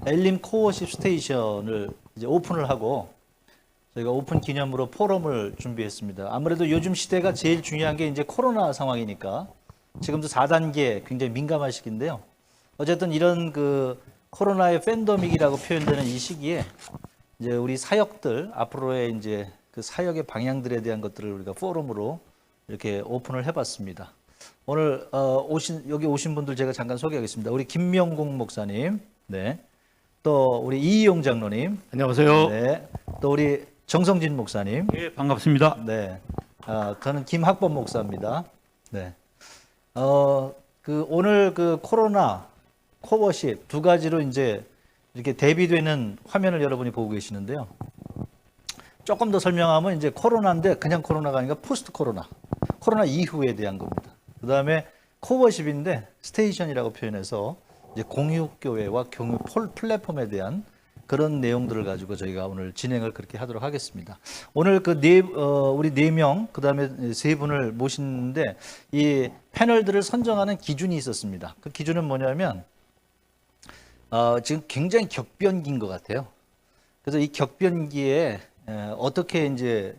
엘림 코어십 스테이션을 이제 오픈을 하고 저희가 오픈 기념으로 포럼을 준비했습니다. 아무래도 요즘 시대가 제일 중요한 게 이제 코로나 상황이니까 지금도 4단계 굉장히 민감한 시기인데요. 어쨌든 이런 그 코로나의 팬데믹이라고 표현되는 이 시기에 이제 우리 사역들 앞으로의 이제 그 사역의 방향들에 대한 것들을 우리가 포럼으로 이렇게 오픈을 해봤습니다. 오늘 여기 오신 분들 제가 잠깐 소개하겠습니다. 우리 김명공 목사님, 네, 또 우리 이희용 장로님, 안녕하세요. 네, 또 우리 정성진 목사님, 예, 반갑습니다. 네, 저는 김학범 목사입니다. 네, 오늘 그 코로나 코어십 두 가지로 이제 이렇게 대비되는 화면을 여러분이 보고 계시는데요. 조금 더 설명하면 이제 코로나인데 그냥 코로나가 아니라 포스트 코로나, 코로나 이후에 대한 겁니다. 그 다음에 코어십인데 스테이션이라고 표현해서 이제 공유교회와 공유 플랫폼에 대한 그런 내용들을 가지고 저희가 오늘 진행을 그렇게 하도록 하겠습니다. 오늘 우리 4명, 그 다음에 3분을 모시는데 이 패널들을 선정하는 기준이 있었습니다. 그 기준은 뭐냐면 지금 굉장히 격변기인 것 같아요. 그래서 이 격변기에 어떻게 이제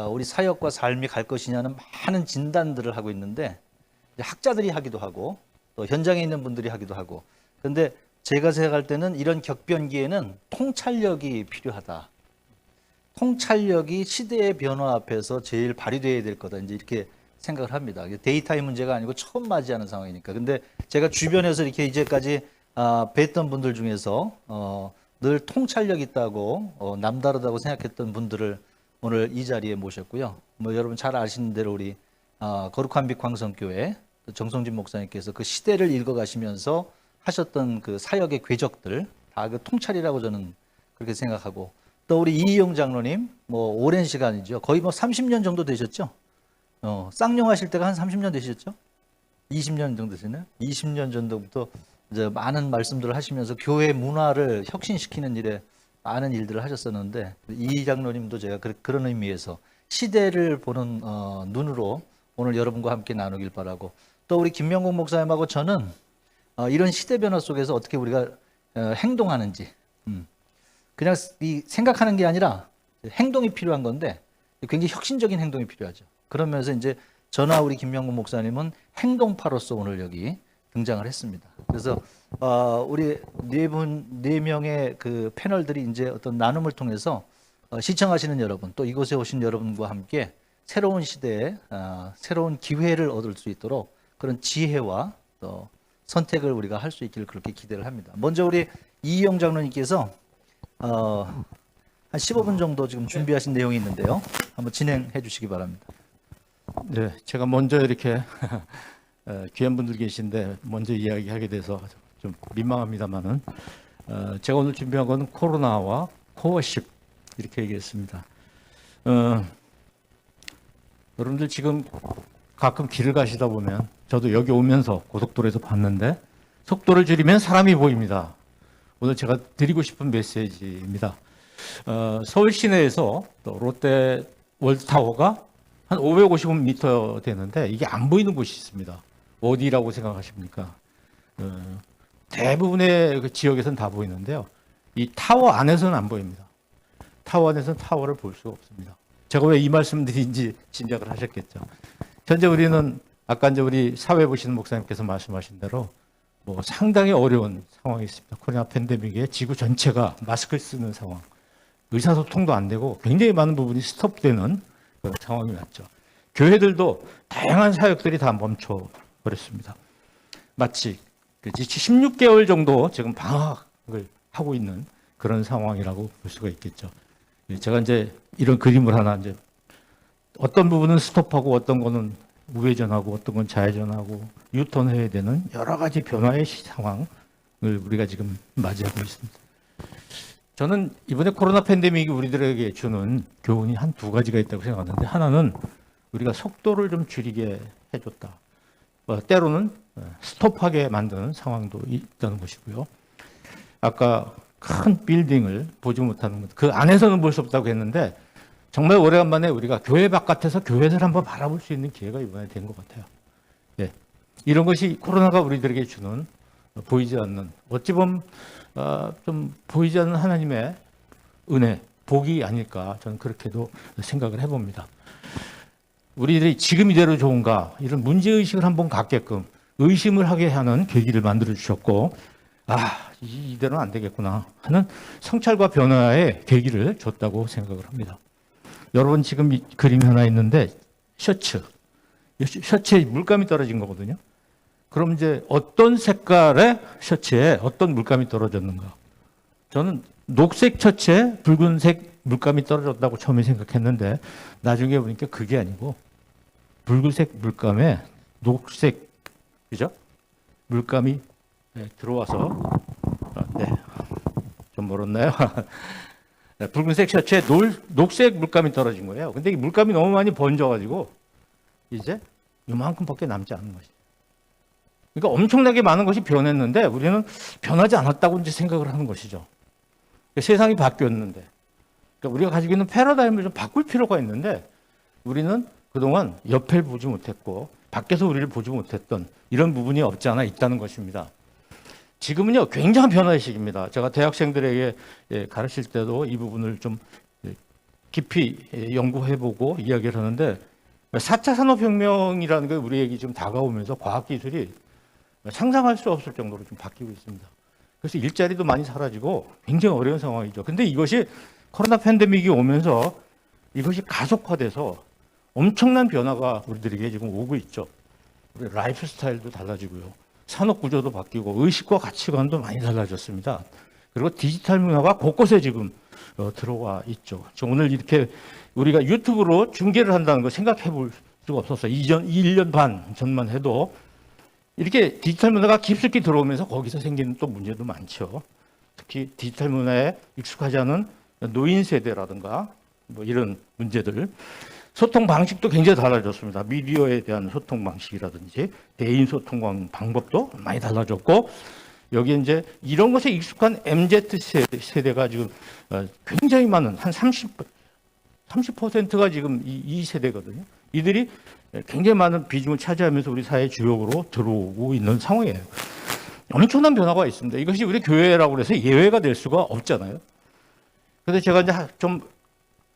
우리 사역과 삶이 갈 것이냐는 많은 진단들을 하고 있는데 학자들이 하기도 하고 또 현장에 있는 분들이 하기도 하고, 그런데 제가 생각할 때는 이런 격변기에는 통찰력이 필요하다. 통찰력이 시대의 변화 앞에서 제일 발휘되어야 될 거다. 이제 이렇게 생각을 합니다. 데이터의 문제가 아니고 처음 맞이하는 상황이니까. 근데 제가 주변에서 이렇게 이제까지 뵀던 분들 중에서 늘 통찰력 있다고 남다르다고 생각했던 분들을 오늘 이 자리에 모셨고요. 뭐 여러분 잘 아시는 대로 우리 거룩한 빛 광성교회 정성진 목사님께서 그 시대를 읽어가시면서 하셨던 그 사역의 궤적들 다 그 통찰이라고 저는 그렇게 생각하고, 또 우리 이희용 장로님 뭐 오랜 시간이죠. 거의 뭐 30년 정도 되셨죠. 쌍용 하실 때가 한 30년 되셨죠? 20년 정도 되시나요? 20년 정도부터 이제 많은 말씀들을 하시면서 교회 문화를 혁신시키는 일에 많은 일들을 하셨었는데, 이 장로님도 제가 그런 의미에서 시대를 보는 눈으로 오늘 여러분과 함께 나누길 바라고, 또 우리 김명국 목사님하고 저는 이런 시대 변화 속에서 어떻게 우리가 행동하는지, 그냥 생각하는 게 아니라 행동이 필요한 건데 굉장히 혁신적인 행동이 필요하죠. 그러면서 이제 저나 우리 김명국 목사님은 행동파로서 오늘 여기 등장을 했습니다. 그래서 우리 네 명의 그 패널들이 이제 어떤 나눔을 통해서 시청하시는 여러분, 또 이곳에 오신 여러분과 함께 새로운 시대에 새로운 기회를 얻을 수 있도록 그런 지혜와 또 선택을 우리가 할 수 있기를 그렇게 기대를 합니다. 먼저 우리 이희영 장로님께서 한 15분 정도 지금 준비하신 내용이 있는데요. 한번 진행해 주시기 바랍니다. 네, 제가 먼저 이렇게 귀한 분들 계신데 먼저 이야기하게 돼서 좀 민망합니다만은 제가 오늘 준비한 건 코로나와 코어십 이렇게 얘기했습니다. 여러분들 지금 가끔 길을 가시다 보면 저도 여기 오면서 고속도로에서 봤는데 속도를 줄이면 사람이 보입니다. 오늘 제가 드리고 싶은 메시지입니다. 서울 시내에서 또 롯데 월드타워가 한 555m 되는데 이게 안 보이는 곳이 있습니다. 어디라고 생각하십니까? 대부분의 그 지역에서는 다 보이는데요. 이 타워 안에서는 안 보입니다. 타워 안에서는 타워를 볼 수가 없습니다. 제가 왜 이 말씀 드린지 짐작을 하셨겠죠. 현재 우리는 아까 이제 우리 사회 보시는 목사님께서 말씀하신 대로 뭐 상당히 어려운 상황이 있습니다. 코로나 팬데믹에 지구 전체가 마스크를 쓰는 상황, 의사소통도 안 되고 굉장히 많은 부분이 스톱되는 그런 상황이 왔죠. 교회들도 다양한 사역들이 다 멈춰버렸습니다. 마치 16개월 정도 지금 방학을 하고 있는 그런 상황이라고 볼 수가 있겠죠. 제가 이제 이런 그림을 하나 이제 어떤 부분은 스톱하고 어떤 거는 우회전하고 어떤 건 좌회전하고 유턴해야 되는 여러 가지 변화의 상황을 우리가 지금 맞이하고 있습니다. 저는 이번에 코로나 팬데믹이 우리들에게 주는 교훈이 한 두 가지가 있다고 생각하는데, 하나는 우리가 속도를 좀 줄이게 해줬다. 때로는 스톱하게 만드는 상황도 있다는 것이고요. 아까 큰 빌딩을 보지 못하는 것, 그 안에서는 볼 수 없다고 했는데 정말 오래간만에 우리가 교회 바깥에서 교회를 한번 바라볼 수 있는 기회가 이번에 된 것 같아요. 예. 이런 것이 코로나가 우리들에게 주는 보이지 않는, 어찌 보면 좀 보이지 않는 하나님의 은혜, 복이 아닐까 저는 그렇게도 생각을 해봅니다. 우리들이 지금 이대로 좋은가 이런 문제의식을 한번 갖게끔 의심을 하게 하는 계기를 만들어 주셨고 이대로는 안 되겠구나 하는 성찰과 변화의 계기를 줬다고 생각을 합니다. 여러분 지금 이 그림이 하나 있는데 셔츠에 물감이 떨어진 거거든요. 그럼 이제 어떤 색깔의 셔츠에 어떤 물감이 떨어졌는가? 저는 녹색 셔츠에 붉은색 물감이 떨어졌다고 처음에 생각했는데 나중에 보니까 그게 아니고 붉은색 물감에 녹색 그죠? 물감이 들어와서 좀 멀었나요? 붉은색 셔츠에 녹색 물감이 떨어진 거예요. 근데 이 물감이 너무 많이 번져가지고 이제 이만큼밖에 남지 않은 것이죠. 그러니까 엄청나게 많은 것이 변했는데 우리는 변하지 않았다고 이제 생각을 하는 것이죠. 세상이 바뀌었는데 그러니까 우리가 가지고 있는 패러다임을 좀 바꿀 필요가 있는데 우리는 그동안 옆을 보지 못했고 밖에서 우리를 보지 못했던 이런 부분이 없지 않아 있다는 것입니다. 지금은요 굉장한 변화의식입니다. 제가 대학생들에게 가르칠 때도 이 부분을 좀 깊이 연구해보고 이야기를 하는데 4차 산업혁명이라는 게 우리에게 지금 다가오면서 과학기술이 상상할 수 없을 정도로 좀 바뀌고 있습니다. 그래서 일자리도 많이 사라지고 굉장히 어려운 상황이죠. 근데 이것이 코로나 팬데믹이 오면서 이것이 가속화돼서 엄청난 변화가 우리들에게 지금 오고 있죠. 우리 라이프 스타일도 달라지고요. 산업 구조도 바뀌고 의식과 가치관도 많이 달라졌습니다. 그리고 디지털 문화가 곳곳에 지금 들어와 있죠. 오늘 이렇게 우리가 유튜브로 중계를 한다는 거 생각해 볼 수가 없었어요. 1년 반 전만 해도 이렇게 디지털 문화가 깊숙이 들어오면서 거기서 생기는 또 문제도 많죠. 특히 디지털 문화에 익숙하지 않은 노인 세대라든가 뭐 이런 문제들. 소통 방식도 굉장히 달라졌습니다. 미디어에 대한 소통 방식이라든지 대인 소통 방법도 많이 달라졌고 여기 이제 이런 것에 익숙한 MZ 세대가 지금 굉장히 많은 한 30%가 지금 이 세대거든요. 이들이 굉장히 많은 비중을 차지하면서 우리 사회 주역으로 들어오고 있는 상황이에요. 엄청난 변화가 있습니다. 이것이 우리 교회라고 해서 예외가 될 수가 없잖아요. 그래서 제가 이제 좀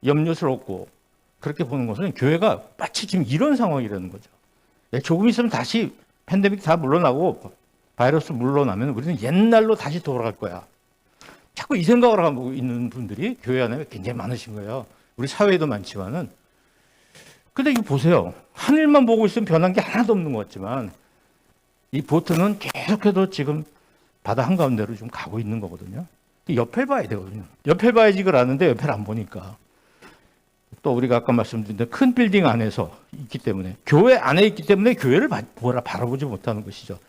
염려스럽고 그렇게 보는 것은 교회가 마치 지금 이런 상황이라는 거죠. 조금 있으면 다시 팬데믹 다 물러나고 바이러스 물러나면 우리는 옛날로 다시 돌아갈 거야. 자꾸 이 생각을 하고 있는 분들이 교회 안에 굉장히 많으신 거예요. 우리 사회에도 많지만은. 근데 이거 보세요. 하늘만 보고 있으면 변한 게 하나도 없는 것 같지만 이 보트는 계속해서 지금 바다 한가운데로 좀 가고 있는 거거든요. 옆을 봐야 되거든요. 옆을 봐야지 이걸 아는데 옆을 안 보니까. 또 우리가 아까 말씀드린 큰 빌딩 안에서 있기 때문에 교회 안에 있기 때문에 교회를 바라보지 못하는 것이죠.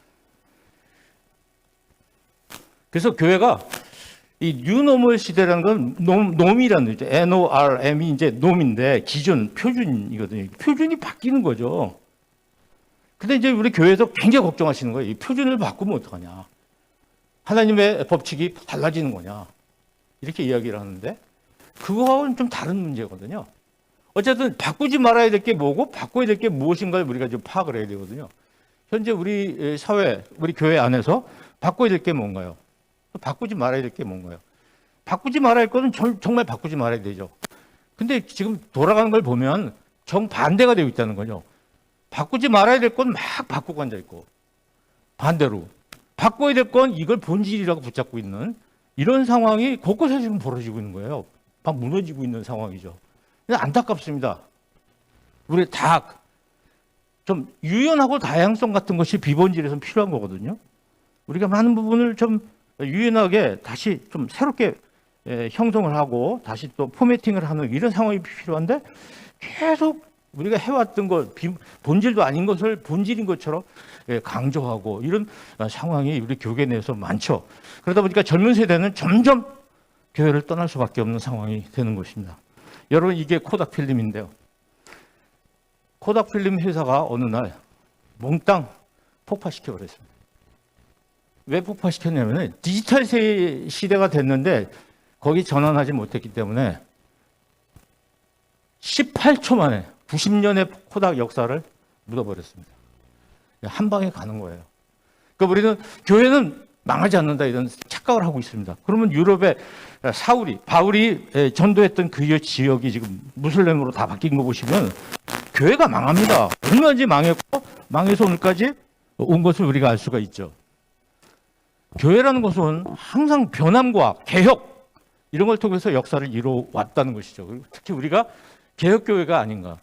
그래서 교회가 이 뉴노멀 시대라는 건 놈이라는 거죠. NORM이 이제 놈인데 기준, 표준이거든요. 표준이 바뀌는 거죠. 근데 이제 우리 교회에서 굉장히 걱정하시는 거예요. 이 표준을 바꾸면 어떡하냐. 하나님의 법칙이 달라지는 거냐. 이렇게 이야기를 하는데 그거하고는 좀 다른 문제거든요. 어쨌든 바꾸지 말아야 될 게 뭐고 바꿔야 될 게 무엇인가를 우리가 좀 파악을 해야 되거든요. 현재 우리 사회, 우리 교회 안에서 바꿔야 될 게 뭔가요? 바꾸지 말아야 될 게 뭔가요? 바꾸지 말아야 할 거는 정말 바꾸지 말아야 되죠. 근데 지금 돌아가는 걸 보면 정반대가 되어 있다는 거죠. 바꾸지 말아야 될 건 막 바꾸고 앉아 있고 반대로 바꿔야 될 건 이걸 본질이라고 붙잡고 있는 이런 상황이 곳곳에 지금 벌어지고 있는 거예요. 막 무너지고 있는 상황이죠. 안타깝습니다. 우리 다 좀 유연하고 다양성 같은 것이 비본질에서는 필요한 거거든요. 우리가 많은 부분을 좀 유연하게 다시 좀 새롭게 형성을 하고 다시 또 포매팅을 하는 이런 상황이 필요한데 계속 우리가 해왔던 것, 본질도 아닌 것을 본질인 것처럼 강조하고 이런 상황이 우리 교계 내에서 많죠. 그러다 보니까 젊은 세대는 점점 교회를 떠날 수밖에 없는 상황이 되는 것입니다. 여러분 이게 코닥 필름인데요. 코닥 필름 회사가 어느 날 몽땅 폭파시켜 버렸습니다. 왜 폭파시켰냐면 디지털 시대가 됐는데 거기 전환하지 못했기 때문에 18초 만에 90년의 코닥 역사를 묻어버렸습니다. 한 방에 가는 거예요. 그러니까 우리는 교회는 망하지 않는다 이런 착각을 하고 있습니다. 그러면 유럽의 바울이 전도했던 그 지역이 지금 무슬림으로 다 바뀐 거 보시면 교회가 망합니다. 얼마든지 망했고 망해서 오늘까지 온 것을 우리가 알 수가 있죠. 교회라는 것은 항상 변함과 개혁 이런 걸 통해서 역사를 이루어왔다는 것이죠. 그리고 특히 우리가 개혁교회가 아닌가.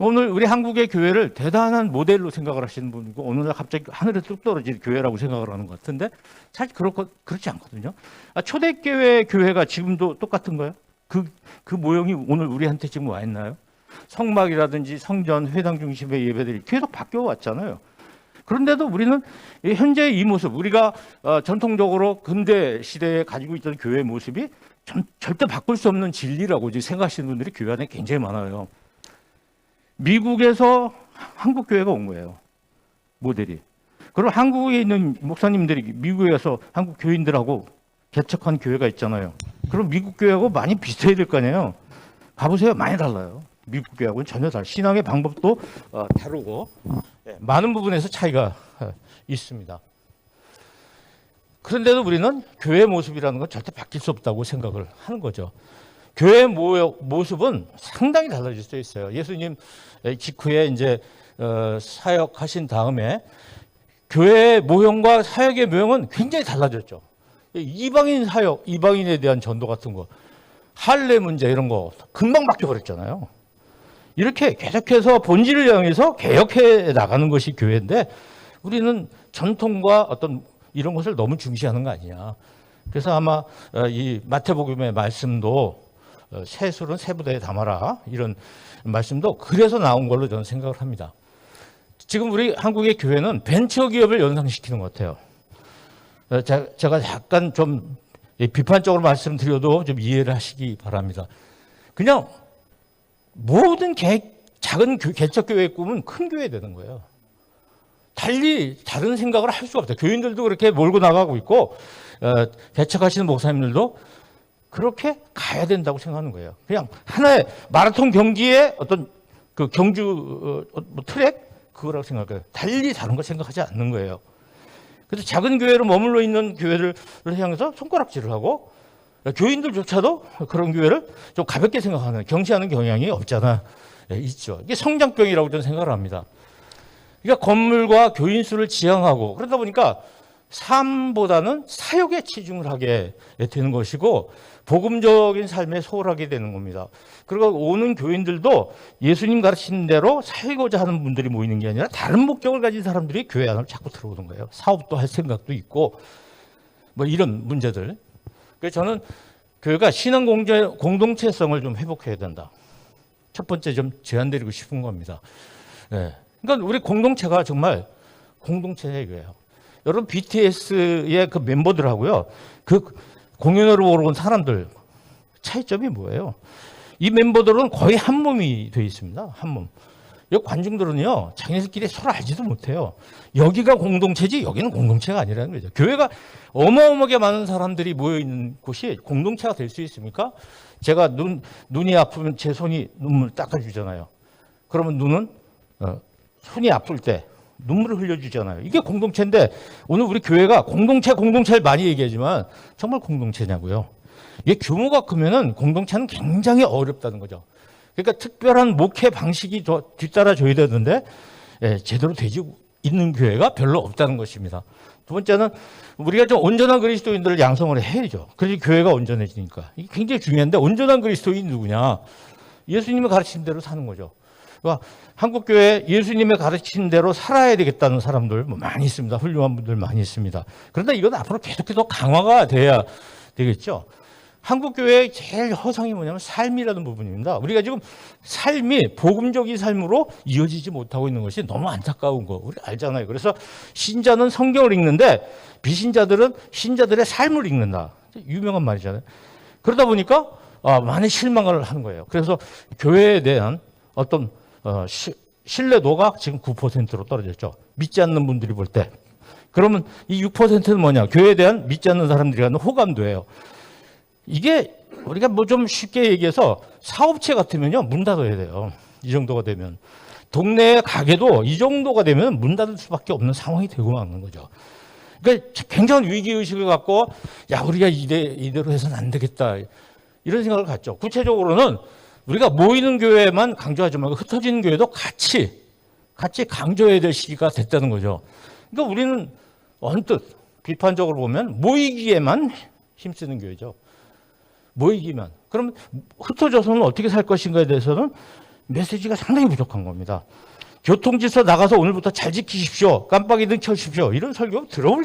오늘 우리 한국의 교회를 대단한 모델로 생각을 하시는 분이고 오늘날 갑자기 하늘에 뚝 떨어질 교회라고 생각을 하는 것 같은데 사실 그렇지 않거든요. 초대교회 교회가 지금도 똑같은 거예요? 그 모형이 오늘 우리한테 지금 와 있나요? 성막이라든지 성전, 회당 중심의 예배들이 계속 바뀌어 왔잖아요. 그런데도 우리는 현재의 이 모습, 우리가 전통적으로 근대 시대에 가지고 있던 교회의 모습이 절대 바꿀 수 없는 진리라고 생각하시는 분들이 교회 안에 굉장히 많아요. 미국에서 한국 교회가 온 거예요. 모델이. 그럼 한국에 있는 목사님들이 미국에 가서 한국 교인들하고 개척한 교회가 있잖아요. 그럼 미국 교회하고 많이 비슷해야 될 거 아니에요. 가보세요. 많이 달라요. 미국 교회하고는 전혀 달라요. 신앙의 방법도 다르고 많은 부분에서 차이가 있습니다. 그런데도 우리는 교회의 모습이라는 건 절대 바뀔 수 없다고 생각을 하는 거죠. 교회의 모습은 상당히 달라질 수 있어요. 예수님 직후에 이제 사역하신 다음에 교회의 모형과 사역의 모형은 굉장히 달라졌죠. 이방인 사역, 이방인에 대한 전도 같은 거, 할례 문제 이런 거 금방 바뀌어버렸잖아요. 이렇게 계속해서 본질을 향해서 개혁해 나가는 것이 교회인데 우리는 전통과 어떤 이런 것을 너무 중시하는 거 아니냐. 그래서 아마 이 마태복음의 말씀도 세술은 세부대에 담아라 이런 말씀도 그래서 나온 걸로 저는 생각을 합니다. 지금 우리 한국의 교회는 벤처기업을 연상시키는 것 같아요. 제가 약간 좀 비판적으로 말씀드려도 좀 이해를 하시기 바랍니다. 그냥 모든 작은 개척교회의 꿈은 큰 교회 되는 거예요. 달리 다른 생각을 할 수가 없어요. 교인들도 그렇게 몰고 나가고 있고 개척하시는 목사님들도 그렇게 가야 된다고 생각하는 거예요. 그냥 하나의 마라톤 경기의 어떤 그 경주 트랙 그거라고 생각해요. 달리 다른 거 생각하지 않는 거예요. 그래서 작은 교회로 머물러 있는 교회를 향해서 손가락질을 하고 교인들조차도 그런 교회를 좀 가볍게 생각하는 경시하는 경향이 없잖아 있죠. 이게 성장병이라고 저는 생각을 합니다. 그러니까 건물과 교인 수를 지향하고 그러다 보니까 삶보다는 사역에 치중을 하게 되는 것이고 복음적인 삶에 소홀하게 되는 겁니다. 그리고 오는 교인들도 예수님 가르치는 대로 살고자 하는 분들이 모이는 게 아니라 다른 목적을 가진 사람들이 교회 안으로 자꾸 들어오는 거예요. 사업도 할 생각도 있고 뭐 이런 문제들. 그래서 저는 교회가 신앙 공동체성을 좀 회복해야 된다. 첫 번째 좀 제안드리고 싶은 겁니다. 네. 그러니까 우리 공동체가 정말 공동체예요. 여러분 BTS의 그 멤버들하고요, 그 공연을 보러 온 사람들 차이점이 뭐예요? 이 멤버들은 거의 한 몸이 되어 있습니다. 한 몸. 여기 관중들은요, 자기네들끼리 서로 알지도 못해요. 여기가 공동체지 여기는 공동체가 아니라는 거죠. 교회가 어마어마하게 많은 사람들이 모여 있는 곳이 공동체가 될 수 있습니까? 제가 눈이 아프면 제 손이 눈물 닦아주잖아요. 그러면 눈은 손이 아플 때 눈물을 흘려주잖아요. 이게 공동체인데 오늘 우리 교회가 공동체를 많이 얘기하지만 정말 공동체냐고요. 이게 규모가 크면은 공동체는 굉장히 어렵다는 거죠. 그러니까 특별한 목회 방식이 뒤따라줘야 되는데 제대로 되지 있는 교회가 별로 없다는 것입니다. 두 번째는 우리가 좀 온전한 그리스도인들을 양성을 해야죠. 그래서 교회가 온전해지니까. 이게 굉장히 중요한데 온전한 그리스도인이 누구냐? 예수님의 가르친 대로 사는 거죠. 그러니까 한국교회 예수님의 가르친 대로 살아야 되겠다는 사람들 많이 있습니다. 훌륭한 분들 많이 있습니다. 그런데 이건 앞으로 계속해서 강화가 돼야 되겠죠. 한국교회의 제일 허상이 뭐냐면 삶이라는 부분입니다. 우리가 지금 삶이 복음적인 삶으로 이어지지 못하고 있는 것이 너무 안타까운 거 우리 알잖아요. 그래서 신자는 성경을 읽는데 비신자들은 신자들의 삶을 읽는다. 유명한 말이잖아요. 그러다 보니까 많은 실망을 하는 거예요. 그래서 교회에 대한 어떤 신뢰도가 지금 9%로 떨어졌죠. 믿지 않는 분들이 볼 때. 그러면 이 6%는 뭐냐? 교회에 대한 믿지 않는 사람들이 갖는 호감도예요. 이게 우리가 뭐 좀 쉽게 얘기해서 사업체 같으면요, 문 닫아야 돼요. 이 정도가 되면. 동네 가게도 이 정도가 되면 문 닫을 수밖에 없는 상황이 되고 마는 거죠. 그러니까 굉장한 위기의식을 갖고 야 우리가 이대로 해서는 안 되겠다 이런 생각을 갖죠. 구체적으로는 우리가 모이는 교회만 강조하지 말고 흩어지는 교회도 같이 강조해야 될 시기가 됐다는 거죠. 그러니까 우리는 언뜻 비판적으로 보면 모이기에만 힘쓰는 교회죠. 모이기만. 그럼 흩어져서는 어떻게 살 것인가에 대해서는 메시지가 상당히 부족한 겁니다. 교통질서 나가서 오늘부터 잘 지키십시오. 깜빡이등 켜십시오. 이런 설교 들어볼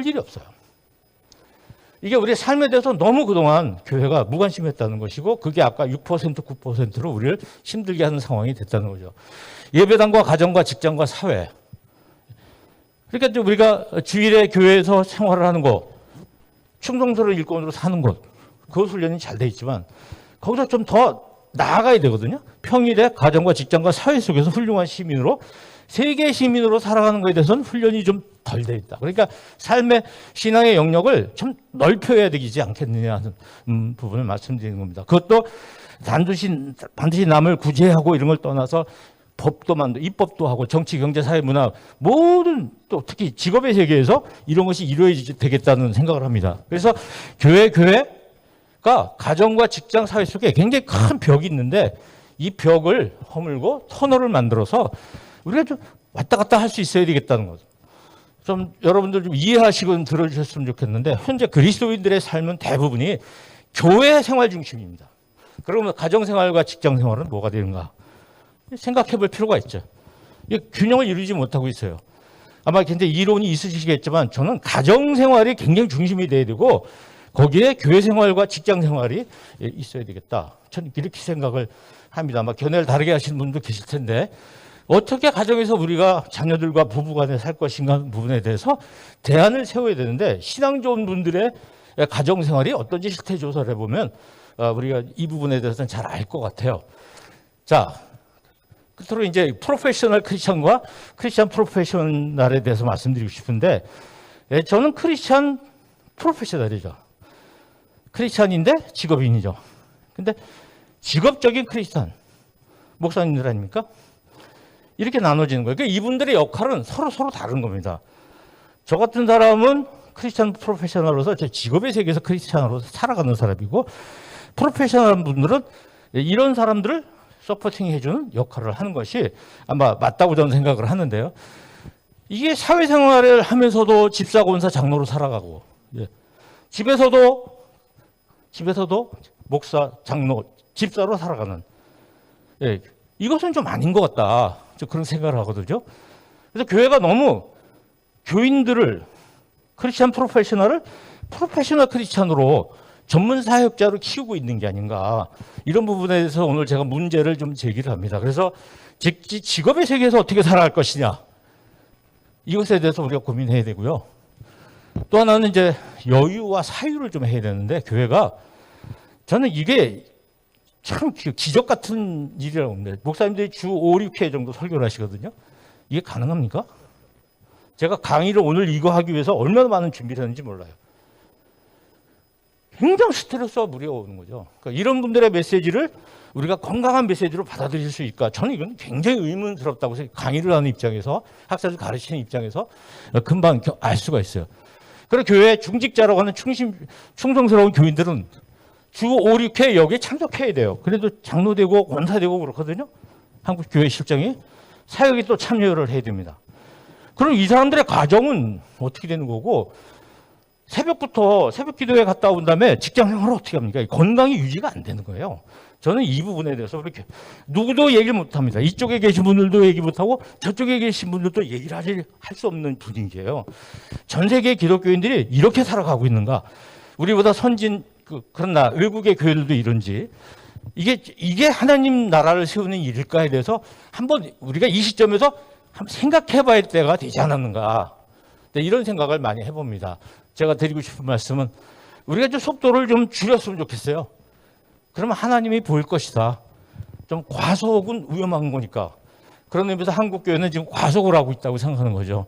일이 없어요. 이게 우리의 삶에 대해서 너무 그동안 교회가 무관심했다는 것이고 그게 아까 6%, 9%로 우리를 힘들게 하는 상황이 됐다는 거죠. 예배당과 가정과 직장과 사회. 그러니까 우리가 주일에 교회에서 생활을 하는 것, 충성스러운 일꾼으로 사는 것, 그 훈련이 잘 돼 있지만 거기서 좀 더 나아가야 되거든요. 평일에 가정과 직장과 사회 속에서 훌륭한 시민으로 세계 시민으로 살아가는 것에 대해서는 훈련이 좀 덜 돼 있다. 그러니까 삶의 신앙의 영역을 좀 넓혀야 되지 않겠느냐 하는 부분을 말씀드리는 겁니다. 그것도 반드시 남을 구제하고 이런 걸 떠나서 법도 만들고 입법도 하고 정치, 경제, 사회, 문화 모든 또 특히 직업의 세계에서 이런 것이 이루어지게 되겠다는 생각을 합니다. 그래서 교회가 가정과 직장, 사회 속에 굉장히 큰 벽이 있는데 이 벽을 허물고 터널을 만들어서 우리가 좀 왔다 갔다 할 수 있어야 되겠다는 거죠. 좀 여러분들 좀 이해하시고 들어주셨으면 좋겠는데 현재 그리스도인들의 삶은 대부분이 교회 생활 중심입니다. 그러면 가정생활과 직장생활은 뭐가 되는가 생각해 볼 필요가 있죠. 이 균형을 이루지 못하고 있어요. 아마 굉장히 이론이 있으시겠지만 저는 가정생활이 굉장히 중심이 돼야 되고 거기에 교회생활과 직장생활이 있어야 되겠다. 저는 이렇게 생각을 합니다. 아마 견해를 다르게 하시는 분도 계실 텐데 어떻게 가정에서 우리가 자녀들과 부부간에 살 것인가 부분에 대해서 대안을 세워야 되는데 신앙 좋은 분들의 가정생활이 어떤지 실태 조사를 해보면 우리가 이 부분에 대해서는 잘 알 것 같아요. 자, 끝으로 이제 프로페셔널 크리스천과 크리스천 프로페셔널에 대해서 말씀드리고 싶은데 저는 크리스천 프로페셔널이죠. 크리스천인데 직업인이죠. 근데 직업적인 크리스천 목사님들 아닙니까? 이렇게 나눠지는 거예요. 그러니까 이분들의 역할은 서로 다른 겁니다. 저 같은 사람은 크리스천 프로페셔널로서 제 직업의 세계에서 크리스천으로서 살아가는 사람이고 프로페셔널 분들은 이런 사람들을 서포팅 해주는 역할을 하는 것이 아마 맞다고 저는 생각을 하는데요. 이게 사회생활을 하면서도 집사, 권사, 장로로 살아가고 집에서도 목사, 장로, 집사로 살아가는 이것은 좀 아닌 것 같다. 그런 생각을 하거든요. 그래서 교회가 너무 교인들을 크리스천 프로페셔널을 프로페셔널 크리스천으로 전문 사역자로 키우고 있는 게 아닌가. 이런 부분에 대해서 오늘 제가 문제를 좀 제기를 합니다. 그래서 직업의 세계에서 어떻게 살아갈 것이냐. 이것에 대해서 우리가 고민해야 되고요. 또 하나는 이제 여유와 사유를 좀 해야 되는데 교회가 저는 이게 참 기적 같은 일이라고 봅니다. 목사님들이 주 5, 6회 정도 설교를 하시거든요. 이게 가능합니까? 제가 강의를 오늘 이거 하기 위해서 얼마나 많은 준비를 했는지 몰라요. 굉장히 스트레스와 무리가 오는 거죠. 그러니까 이런 분들의 메시지를 우리가 건강한 메시지로 받아들일 수 있을까? 저는 이건 굉장히 의문스럽다고 생각해요. 강의를 하는 입장에서, 학사를 가르치는 입장에서 금방 알 수가 있어요. 그리고 교회 중직자라고 하는 충성스러운 교인들은 주 5, 6회 여기에 참석해야 돼요. 그래도 장로되고 권사되고 그렇거든요. 한국 교회 실정이. 사역에 또 참여를 해야 됩니다. 그럼 이 사람들의 가정은 어떻게 되는 거고 새벽부터 새벽 기도회 갔다 온 다음에 직장 생활을 어떻게 합니까? 건강이 유지가 안 되는 거예요. 저는 이 부분에 대해서 그렇게 누구도 얘기를 못 합니다. 이쪽에 계신 분들도 얘기 못 하고 저쪽에 계신 분들도 얘기를 할 수 없는 분위기예요. 전 세계 기독교인들이 이렇게 살아가고 있는가? 우리보다 선진 그러나 외국의 교회들도 이런지 이게 하나님 나라를 세우는 일일까에 대해서 한번 우리가 이 시점에서 한번 생각해봐야 때가 되지 않았는가? 이런 생각을 많이 해봅니다. 제가 드리고 싶은 말씀은 우리가 좀 속도를 좀 줄였으면 좋겠어요. 그러면 하나님이 보일 것이다. 좀 과속은 위험한 거니까. 그런 의미에서 한국 교회는 지금 과속을 하고 있다고 생각하는 거죠.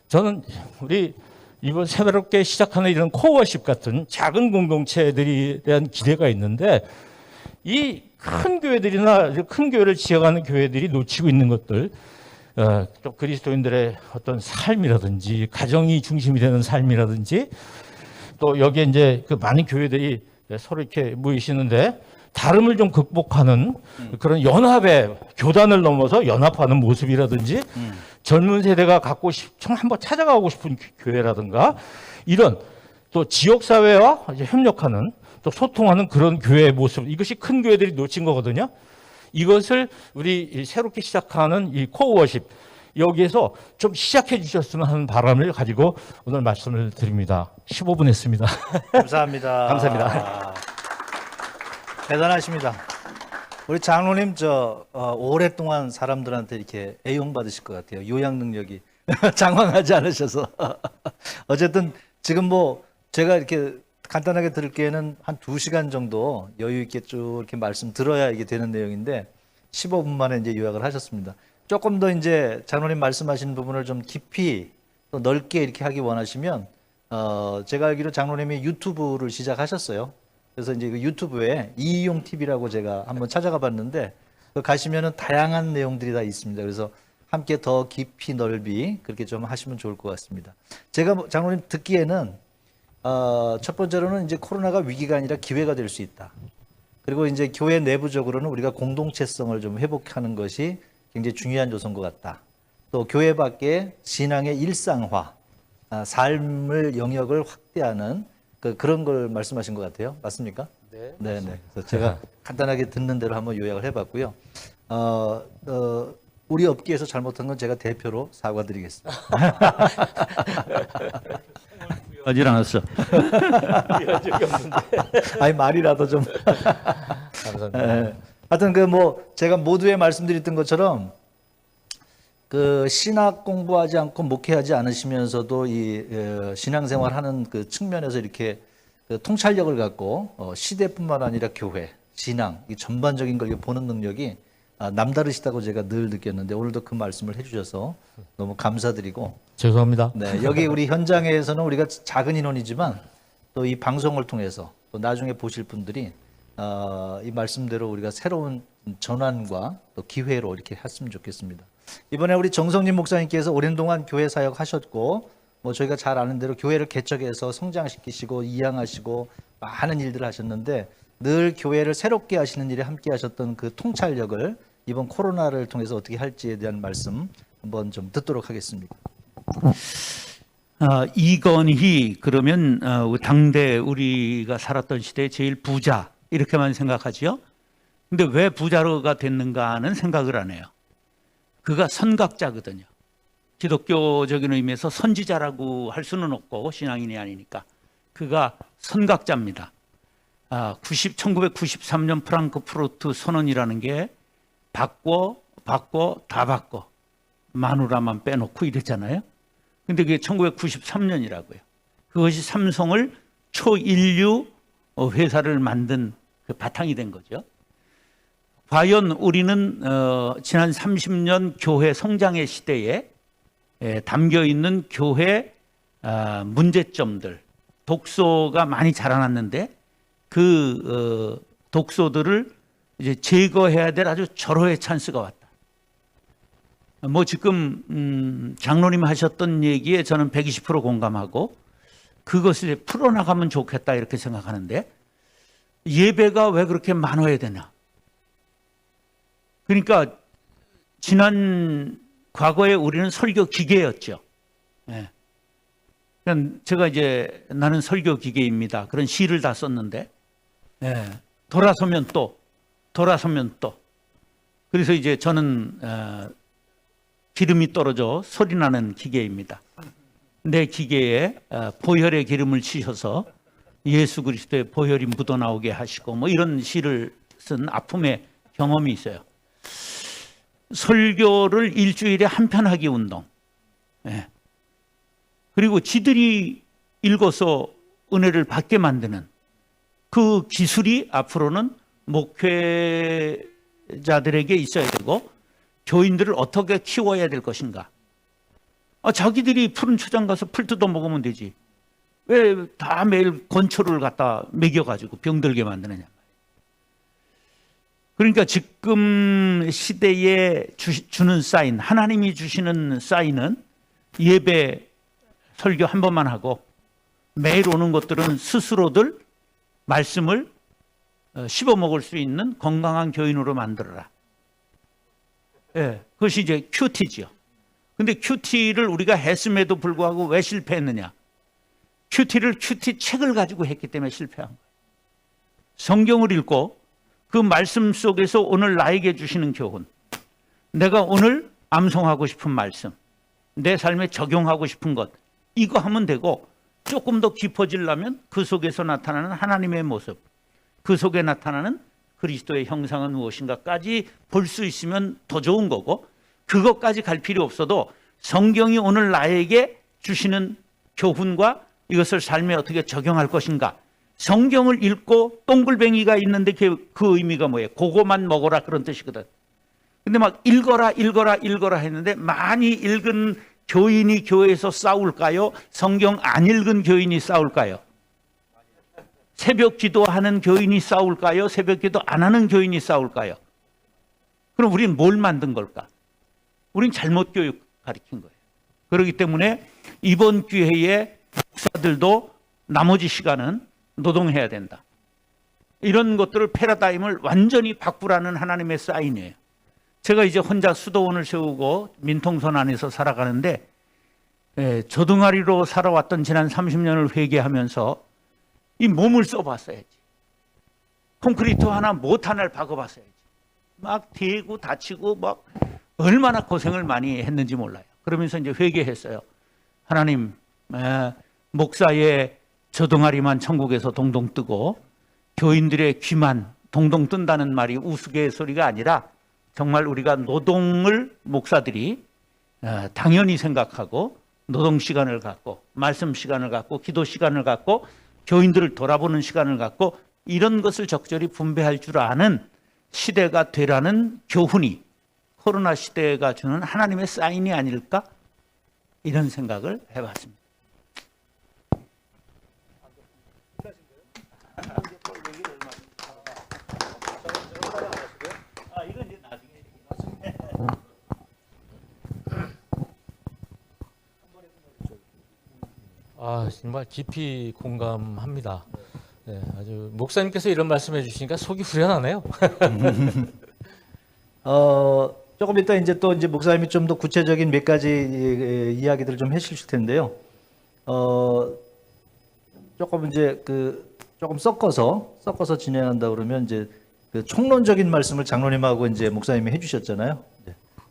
저는 우리 이번 새롭게 시작하는 이런 코어십 같은 작은 공동체들에 대한 기대가 있는데 이 큰 교회들이나 큰 교회를 지어가는 교회들이 놓치고 있는 것들 또 그리스도인들의 어떤 삶이라든지 가정이 중심이 되는 삶이라든지 또 여기에 이제 그 많은 교회들이 서로 이렇게 모이시는데 다름을 좀 극복하는 그런 연합의 교단을 넘어서 연합하는 모습이라든지 젊은 세대가 갖고 한번 찾아가고 싶은 교회라든가 이런 또 지역사회와 이제 협력하는 또 소통하는 그런 교회의 모습, 이것이 큰 교회들이 놓친 거거든요. 이것을 우리 새롭게 시작하는 이 코어워십, 여기에서 좀 시작해 주셨으면 하는 바람을 가지고 오늘 말씀을 드립니다. 15분 했습니다. 감사합니다. 감사합니다. 대단하십니다. 우리 장로님 오랫동안 사람들한테 이렇게 애용받으실 것 같아요. 요양 능력이 장황하지 않으셔서. 어쨌든 지금 뭐 제가 이렇게 간단하게 들을게는 한 2시간 정도 여유 있게 쭉 이렇게 말씀 들어야 이게 되는 내용인데 15분 만에 이제 요약을 하셨습니다. 조금 더 이제 장로님 말씀하신 부분을 좀 깊이 또 넓게 이렇게 하기 원하시면 제가 알기로 장로님이 유튜브를 시작하셨어요. 그래서 이제 그 유튜브에 이용 TV라고 제가 한번 찾아가 봤는데 그 가시면은 다양한 내용들이 다 있습니다. 그래서 함께 더 깊이 넓이 그렇게 좀 하시면 좋을 것 같습니다. 제가 장로님 듣기에는 첫 번째로는 이제 코로나가 위기가 아니라 기회가 될 수 있다. 그리고 이제 교회 내부적으로는 우리가 공동체성을 좀 회복하는 것이 굉장히 중요한 요소인 것 같다. 또 교회 밖에 신앙의 일상화, 삶을 영역을 확대하는 그런 걸 말씀하신 것 같아요. 맞습니까? 네. 네네. 그래서 제가 간단하게 듣는 대로 한번 요약을 해봤고요. 우리 업계에서 잘못한 건 제가 대표로 사과드리겠습니다. 하질 않았어. 아니 말이라도 좀. 감사합니다. 하여튼 그 뭐 제가 모두에 말씀드렸던 것처럼 그 신학 공부하지 않고 목회하지 않으시면서도 이 신앙생활하는 그 측면에서 이렇게 그 통찰력을 갖고 시대뿐만 아니라 교회, 신앙 이 전반적인 걸 보는 능력이 남다르시다고 제가 늘 느꼈는데 오늘도 그 말씀을 해주셔서 너무 감사드리고. 죄송합니다. 네, 여기 우리 현장에서는 우리가 작은 인원이지만 또 이 방송을 통해서 또 나중에 보실 분들이 이 말씀대로 우리가 새로운 전환과 또 기회로 이렇게 했으면 좋겠습니다. 이번에 우리 정성진 목사님께서 오랜 동안 교회 사역 하셨고 뭐 저희가 잘 아는 대로 교회를 개척해서 성장시키시고 이양하시고 많은 일들을 하셨는데 늘 교회를 새롭게 하시는 일에 함께 하셨던 그 통찰력을 이번 코로나를 통해서 어떻게 할지에 대한 말씀 한번 좀 듣도록 하겠습니다. 이건희 그러면 당대 우리가 살았던 시대의 제일 부자 이렇게만 생각하지요. 근데 왜 부자가 됐는가는 생각을 안 해요. 그가 선각자거든요. 기독교적인 의미에서 선지자라고 할 수는 없고 신앙인이 아니니까 그가 선각자입니다. 1993년 프랑크푸르트 선언이라는 게 받고 다 받고 마누라만 빼놓고 이랬잖아요. 근데 그게 1993년이라고요. 그것이 삼성을 초인류 회사를 만든 그 바탕이 된 거죠. 과연 우리는 지난 30년 교회 성장의 시대에 담겨 있는 교회 문제점들, 독소가 많이 자라났는데 그 독소들을 이제 제거해야 될 아주 절호의 찬스가 왔다. 뭐 지금 장로님 하셨던 얘기에 저는 120% 공감하고 그것을 풀어나가면 좋겠다 이렇게 생각하는데 예배가 왜 그렇게 많아야 되나? 그러니까 지난 과거에 우리는 설교 기계였죠. 예. 제가 이제 나는 설교 기계입니다. 그런 시를 다 썼는데 돌아서면 또 그래서 이제 저는 기름이 떨어져 소리 나는 기계입니다. 내 기계에 보혈의 기름을 치셔서 예수 그리스도의 보혈이 묻어나오게 하시고 뭐 이런 시를 쓴 아픔의 경험이 있어요. 설교를 일주일에 한 편 하기 운동. 그리고 지들이 읽어서 은혜를 받게 만드는 그 기술이 앞으로는 목회자들에게 있어야 되고 교인들을 어떻게 키워야 될 것인가. 자기들이 푸른 초장 가서 풀 뜯어 먹으면 되지. 왜 다 매일 건초를 갖다 먹여가지고 병들게 만드느냐. 그러니까 지금 시대에 주는 사인, 하나님이 주시는 사인은 예배 설교 한 번만 하고 매일 오는 것들은 스스로들 말씀을 씹어 먹을 수 있는 건강한 교인으로 만들어라. 예, 그것이 이제 큐티죠. 근데 큐티를 우리가 했음에도 불구하고 왜 실패했느냐? 큐티를 큐티 책을 가지고 했기 때문에 실패한 거예요. 성경을 읽고 그 말씀 속에서 오늘 나에게 주시는 교훈, 내가 오늘 암송하고 싶은 말씀, 내 삶에 적용하고 싶은 것, 이거 하면 되고 조금 더 깊어지려면 그 속에서 나타나는 하나님의 모습, 그 속에 나타나는 그리스도의 형상은 무엇인가까지 볼 수 있으면 더 좋은 거고, 그것까지 갈 필요 없어도 성경이 오늘 나에게 주시는 교훈과 이것을 삶에 어떻게 적용할 것인가, 성경을 읽고 동글뱅이가 있는데 그 의미가 뭐예요? 그거만 먹어라 그런 뜻이거든. 근데 막 읽어라 했는데 많이 읽은 교인이 교회에서 싸울까요? 성경 안 읽은 교인이 싸울까요? 새벽 기도하는 교인이 싸울까요? 새벽 기도 안 하는 교인이 싸울까요? 그럼 우리는 뭘 만든 걸까? 우린 잘못 교육 가르친 거예요. 그렇기 때문에 이번 기회에 목사들도 나머지 시간은 노동해야 된다. 이런 것들을 패러다임을 완전히 바꾸라는 하나님의 사인이에요. 제가 이제 혼자 수도원을 세우고 민통선 안에서 살아가는데 저동아리로 살아왔던 지난 30년을 회개하면서 이 몸을 써봤어야지. 콘크리트 하나 못 하나를 박아봤어야지. 막 대고 다치고 막 얼마나 고생을 많이 했는지 몰라요. 그러면서 이제 회개했어요. 하나님, 목사의 저동아리만 천국에서 동동 뜨고 교인들의 귀만 동동 뜬다는 말이 우스갯소리가 아니라 정말 우리가 노동을 목사들이 당연히 생각하고 노동 시간을 갖고 말씀 시간을 갖고 기도 시간을 갖고 교인들을 돌아보는 시간을 갖고 이런 것을 적절히 분배할 줄 아는 시대가 되라는 교훈이 코로나 시대가 주는 하나님의 사인이 아닐까? 이런 생각을 해봤습니다. 정말 깊이 공감합니다. 네, 아주 목사님께서 이런 말씀해 주시니까 속이 후련하네요. 조금 이따 이제 또 이제 목사님이 좀 더 구체적인 몇 가지 이야기들을 좀 해주실 텐데요. 조금 이제 조금 섞어서 진행한다 그러면 이제 그 총론적인 말씀을 장로님하고 이제 목사님이 해주셨잖아요.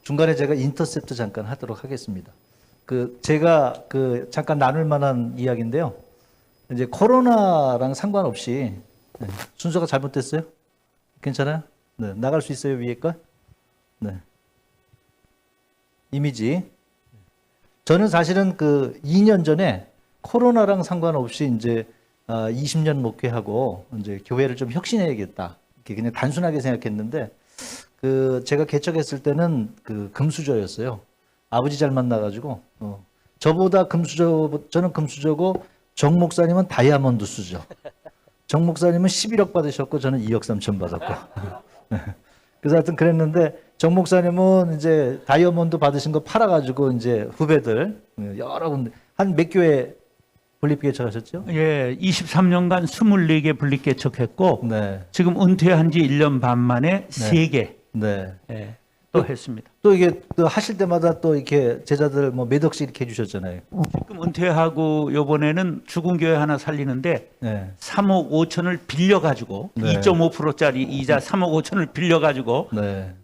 중간에 제가 인터셉트 잠깐 하도록 하겠습니다. 제가 잠깐 나눌 만한 이야기인데요. 이제 코로나랑 상관없이 순서가 잘못됐어요? 괜찮아요? 네, 나갈 수 있어요, 위에 거? 네. 이미지. 저는 사실은 2년 전에 코로나랑 상관없이 이제 20년 목회하고 이제 교회를 좀 혁신해야겠다. 이렇게 그냥 단순하게 생각했는데 제가 개척했을 때는 금수저였어요. 아버지 잘 만나가지고 저보다 저는 금수저고 정 목사님은 다이아몬드 수저. 정 목사님은 11억 받으셨고 저는 2억 3천 받았고. 그래서 하여튼 그랬는데 정 목사님은 이제 다이아몬드 받으신 거 팔아가지고 이제 후배들 여러 군데 한 몇 교회 분립 개척하셨죠? 예, 23년간 24개 분립 개척했고 네. 지금 은퇴한 지 1년 반 만에 3개 네. 예, 또 했습니다. 또 이게 또 하실 때마다 또 이렇게 제자들 뭐 몇 억씩 이렇게 해주셨잖아요. 지금 은퇴하고 요번에는 죽은 교회 하나 살리는데 네. 3억 5천을 빌려가지고 네. 2.5%짜리 이자 3억 5천을 빌려가지고 네.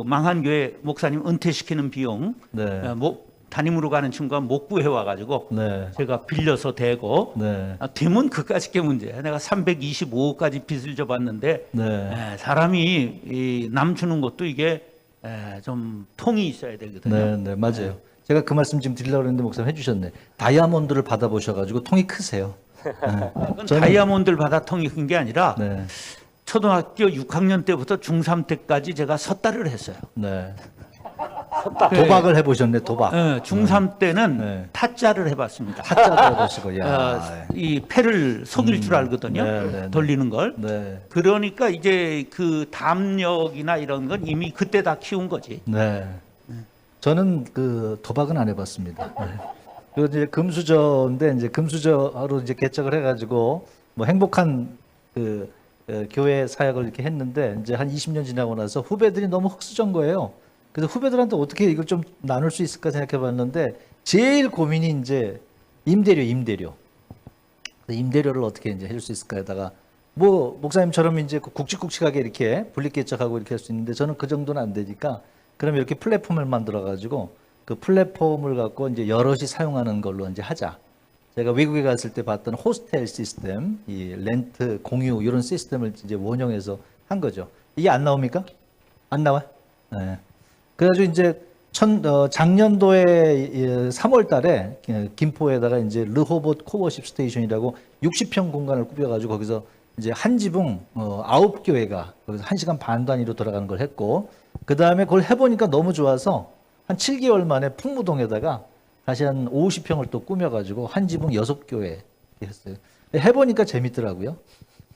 망한 교회 목사님 은퇴시키는 비용 네. 담임으로 가는 친구가 못 구해와가지고 네. 제가 빌려서 대고 네. 되면 그까짓 게 문제야. 내가 325억까지 빚을 져봤는데 네. 사람이 남 주는 것도 이게 좀 통이 있어야 되거든요. 네, 네, 맞아요. 제가 그 말씀 지금 드리려고 했는데 목사님 해주셨네. 다이아몬드를 받아보셔가지고 통이 크세요. 그건 다이아몬드를 받아 통이 큰 게 아니라 네, 초등학교 6학년 때부터 중3 때까지 제가 섣달을 했어요. 네. 도박을 해보셨네, 도박. 중3 때는 네. 타짜를 해봤습니다. 타짜도 해보시고, 야. 이 패를 속일 줄 알거든요. 네, 네, 네. 돌리는 걸. 네. 그러니까 이제 그 담력이나 이런 건 이미 그때 다 키운 거지. 네. 저는 그 도박은 안 해봤습니다. 네. 그리고 이제 금수저인데 이제 금수저로 이제 개척을 해가지고 뭐 행복한 그 교회 사역을 이렇게 했는데 이제 한 20년 지나고 나서 후배들이 너무 흙수저인 거예요. 그래서 후배들한테 어떻게 이걸 좀 나눌 수 있을까 생각해봤는데 제일 고민이 이제 임대료. 임대료를 어떻게 이제 해줄 수 있을까 하다가 뭐 목사님처럼 이제 굵직굵직하게 이렇게 분립개척하고 이렇게 할 수 있는데 저는 그 정도는 안 되니까 그럼 이렇게 플랫폼을 만들어 가지고 그 플랫폼을 갖고 이제 여럿이 사용하는 걸로 이제 하자. 제가 외국에 갔을 때 봤던 호스텔 시스템, 이 렌트 공유 이런 시스템을 이제 원용해서 한 거죠. 이게 안 나옵니까? 안 나와? 네. 그래가지고 이제 작년도에 3월 달에 김포에다가 이제 르호봇 코워십 스테이션이라고 60평 공간을 꾸며가지고 거기서 이제 한 지붕 9교회가 거기서 1시간 반 단위로 돌아가는 걸 했고 그 다음에 그걸 해보니까 너무 좋아서 한 7개월 만에 풍무동에다가 다시 한 50평을 또 꾸며가지고 한 지붕 6교회 했어요. 해보니까 재밌더라고요.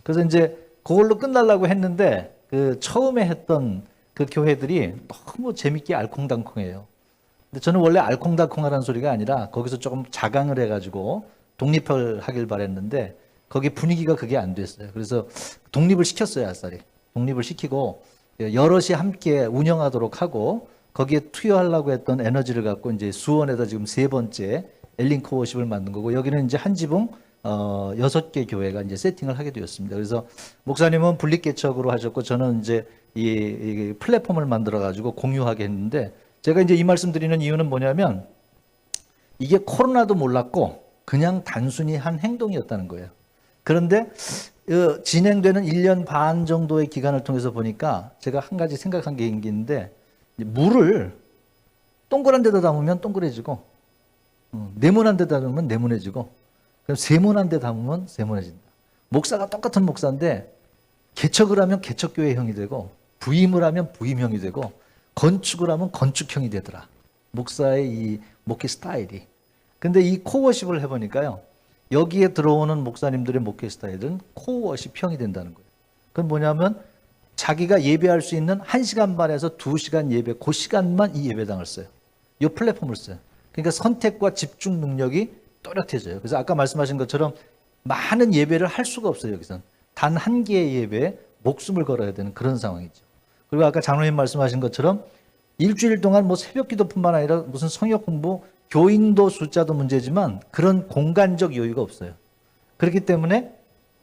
그래서 이제 그걸로 끝나려고 했는데 그 처음에 했던 그 교회들이 너무 재밌게 알콩달콩해요. 근데 저는 원래 알콩달콩하라는 소리가 아니라 거기서 조금 자강을 해가지고 독립을 하길 바랬는데 거기 분위기가 그게 안 됐어요. 그래서 독립을 시켰어요, 아싸리. 독립을 시키고 여럿이 함께 운영하도록 하고 거기에 투여하려고 했던 에너지를 갖고 이제 수원에다 지금 3번째 엘린 코워십을 만든 거고 여기는 이제 한 지붕 6개 교회가 이제 세팅을 하게 되었습니다. 그래서 목사님은 분립개척으로 하셨고 저는 이제 이 플랫폼을 만들어 가지고 공유하게 했는데 제가 이제 이 말씀 드리는 이유는 뭐냐면 이게 코로나도 몰랐고 그냥 단순히 한 행동이었다는 거예요. 그런데 진행되는 1년 반 정도의 기간을 통해서 보니까 제가 한 가지 생각한 게 있는데 물을 동그란 데다 담으면 동그래지고 네모난 데다 담으면 네모내지고 그럼 세모난 데 담으면 세모내진다. 목사가 똑같은 목사인데 개척을 하면 개척교회형이 되고 부임을 하면 부임형이 되고 건축을 하면 건축형이 되더라. 목사의 이 목회 스타일이. 근데 이 코워십을 해보니까요. 여기에 들어오는 목사님들의 목회 스타일은 코워십형이 된다는 거예요. 그건 뭐냐면 자기가 예배할 수 있는 1시간 반에서 2시간 예배, 그 시간만 이 예배당을 써요. 이 플랫폼을 써요. 그러니까 선택과 집중 능력이 또렷해져요. 그래서 아까 말씀하신 것처럼 많은 예배를 할 수가 없어요. 여기서는. 단 한 개의 예배에 목숨을 걸어야 되는 그런 상황이죠. 그리고 아까 장로님 말씀하신 것처럼 일주일 동안 뭐 새벽 기도뿐만 아니라 무슨 성역 공부, 교인도 숫자도 문제지만 그런 공간적 여유가 없어요. 그렇기 때문에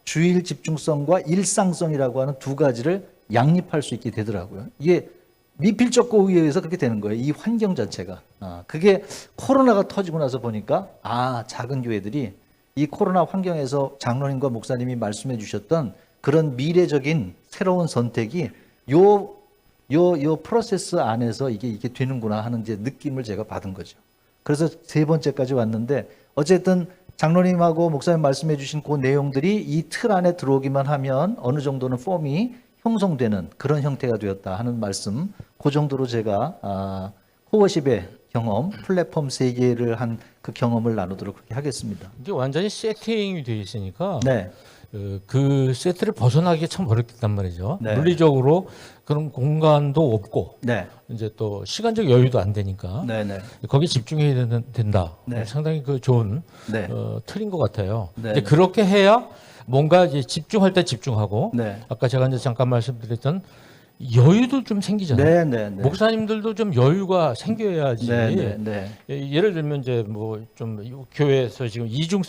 주일 집중성과 일상성이라고 하는 두 가지를 양립할 수 있게 되더라고요. 이게 미필적고에 의해서 그렇게 되는 거예요. 이 환경 자체가. 그게 코로나가 터지고 나서 보니까 작은 교회들이 이 코로나 환경에서 장로님과 목사님이 말씀해 주셨던 그런 미래적인 새로운 선택이 요 프로세스 안에서 이게 되는구나 하는 이제 느낌을 제가 받은 거죠. 그래서 3번째까지 왔는데 어쨌든 장로님하고 목사님 말씀해 주신 그 내용들이 이 틀 안에 들어오기만 하면 어느 정도는 폼이 형성되는 그런 형태가 되었다 하는 말씀, 그 정도로 제가 코워십의 경험, 플랫폼 3개를 한 그 경험을 나누도록 그렇게 하겠습니다. 이게 완전히 세팅이 되어 있으니까 네. 그 세트를 벗어나기가 참 어렵단 말이죠. 네. 물리적으로 그런 공간도 없고 네. 이제 또 시간적 여유도 안 되니까 네. 네. 거기에 집중해야 된다. 네. 상당히 그 좋은 네. 틀인 것 같아요. 네. 이제 그렇게 해야 뭔가 이제 집중할 때 집중하고 네. 아까 제가 이제 잠깐 말씀드렸던 여유도 좀 생기잖아요. 네. 네. 네. 목사님들도 좀 여유가 생겨야지. 네. 네. 네. 예를 들면 이제 뭐 좀 교회에서 지금 이중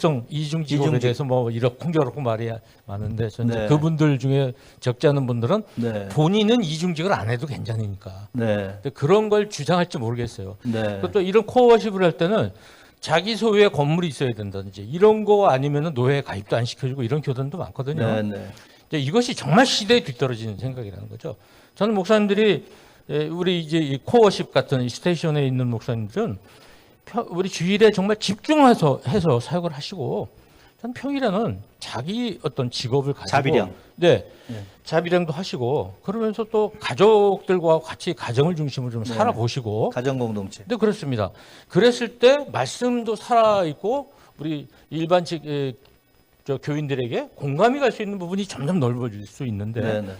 직업에 대해서 뭐 이렇고 저렇고 말이 많은데 저는 네. 그분들 중에 적지 않은 분들은 네. 본인은 이중직을 안 해도 괜찮으니까 네. 근데 그런 걸 주장할지 모르겠어요. 네. 또 이런 코어십을 할 때는 자기 소유의 건물이 있어야 된다든지 이런 거 아니면은 노예에 가입도 안 시켜주고 이런 교단도 많거든요. 네. 네. 이제 이것이 정말 시대에 뒤떨어지는 생각이라는 거죠. 저는 목사님들이 우리 이제 이 코어십 같은 이 스테이션에 있는 목사님들은 우리 주일에 정말 집중해서 사역을 하시고 전 평일에는 자기 어떤 직업을 가지고 자비량. 네. 네. 자비량도 하시고 그러면서 또 가족들과 같이 가정을 중심으로 좀 네. 살아보시고 가정 공동체. 네, 그렇습니다. 그랬을 때 말씀도 살아 있고 우리 일반 저 교인들에게 공감이 갈 수 있는 부분이 점점 넓어질 수 있는데 네, 네.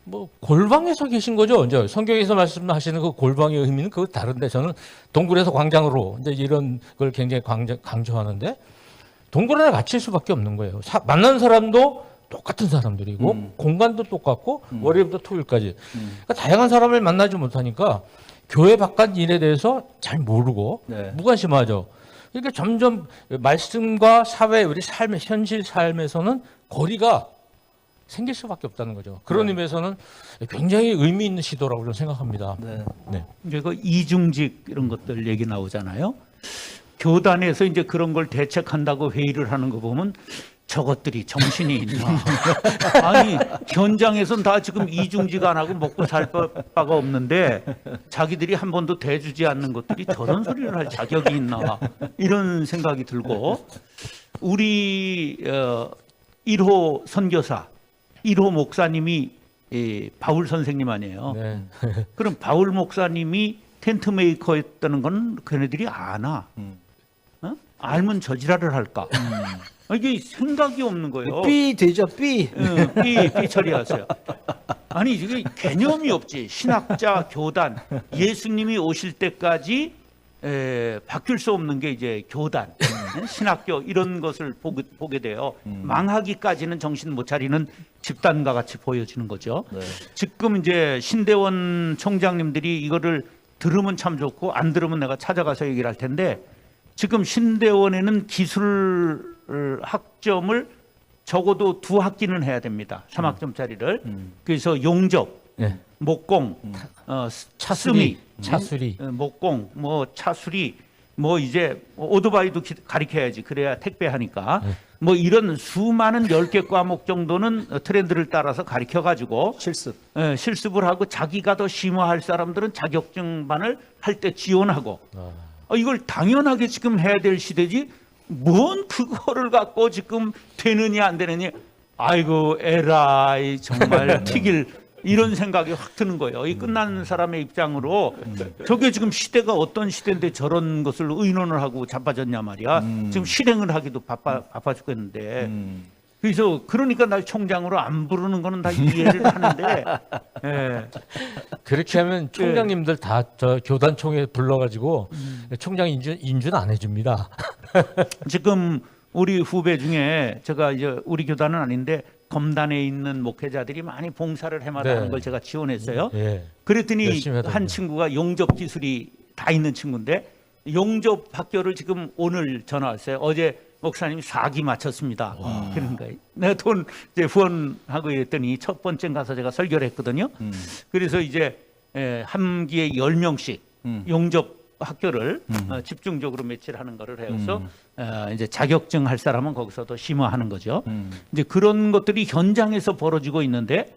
뭐 골방에서 계신 거죠. 이제 성경에서 말씀하시는 그 골방의 의미는 그거 다른데 저는 동굴에서 광장으로 이제 이런 걸 굉장히 강조하는데 동굴 안에 갇힐 수밖에 없는 거예요. 만난 사람도 똑같은 사람들이고 공간도 똑같고 월요일부터 토요일까지 그러니까 다양한 사람을 만나지 못하니까 교회 바깥 일에 대해서 잘 모르고 네. 무관심하죠. 그러니까 점점 말씀과 사회 우리 삶의 현실 삶에서는 거리가 생길 수밖에 없다는 거죠. 그런 네. 의미에서는 굉장히 의미 있는 시도라고 저는 생각합니다. 네. 네. 이제 그 이중직 이런 것들 얘기 나오잖아요. 교단에서 이제 그런 걸 대책한다고 회의를 하는 거 보면 저것들이 정신이 있나. 아니, 현장에서는 다 지금 이중직 안 하고 먹고 살 바가 없는데 자기들이 한 번도 대주지 않는 것들이 저런 소리를 할 자격이 있나. 이런 생각이 들고 우리 1호 선교사, 1호 목사님이 바울 선생님 아니에요. 네. 그럼 바울 목사님이 텐트 메이커였다는 건 걔네들이 아나? 어? 알면 저지랄을 할까? 이게 생각이 없는 거예요. 삐 되죠, 삐. 삐 처리하세요. 아니 이게 개념이 없지. 신학자, 교단, 예수님이 오실 때까지 바뀔 수 없는 게 이제 교단, 신학교 이런 것을 보게 돼요. 망하기까지는 정신 못 차리는 집단과 같이 보여지는 거죠. 네. 지금 이제 신대원 총장님들이 이거를 들으면 참 좋고 안 들으면 내가 찾아가서 얘기를 할 텐데 지금 신대원에는 기술 학점을 적어도 2학기는 해야 됩니다. 3학점짜리를. 그래서 용접, 네. 목공, 차수리, 스미, 차수리. 목공, 뭐 차수리, 뭐 이제 오토바이도 가르쳐야지. 그래야 택배하니까. 뭐 이런 수많은 10개 과목 정도는 트렌드를 따라서 가르쳐 가지고 실습. 실습을 하고 자기가 더 심화할 사람들은 자격증반을 할 때 지원하고 이걸 당연하게 지금 해야 될 시대지 뭔 그거를 갖고 지금 되느냐 안 되느냐 아이고 에라이 정말 튀길 이런 생각이 확 드는 거예요. 이 끝난 사람의 입장으로 저게 지금 시대가 어떤 시대인데 저런 것을 의논을 하고 자빠졌냐 말이야. 지금 실행을 하기도 바빠 죽겠는데. 그래서 그러니까 날 총장으로 안 부르는 거는 다 이해를 하는데 예. 그렇게 하면 총장님들 다 저 교단총회 불러가지고 총장 인준 안 해줍니다. 지금 우리 후배 중에 제가 이제 우리 교단은 아닌데 검단에 있는 목회자들이 많이 봉사를 해마다는 네. 걸 제가 지원했어요. 예. 그랬더니 열심히 하더군요. 한 친구가 용접 기술이 다 있는 친구인데 용접 학교를 지금 오늘 전화 왔어요. 어제 목사님이 4기 마쳤습니다. 그런 거예요. 내가 돈 이제 후원하고 이랬더니 첫 번째 가서 제가 설교를 했거든요. 그래서 이제 한 기에 10명씩 용접 학교를 집중적으로 매치하는 거를 해서 이제 자격증 할 사람은 거기서도 심화하는 거죠. 이제 그런 것들이 현장에서 벌어지고 있는데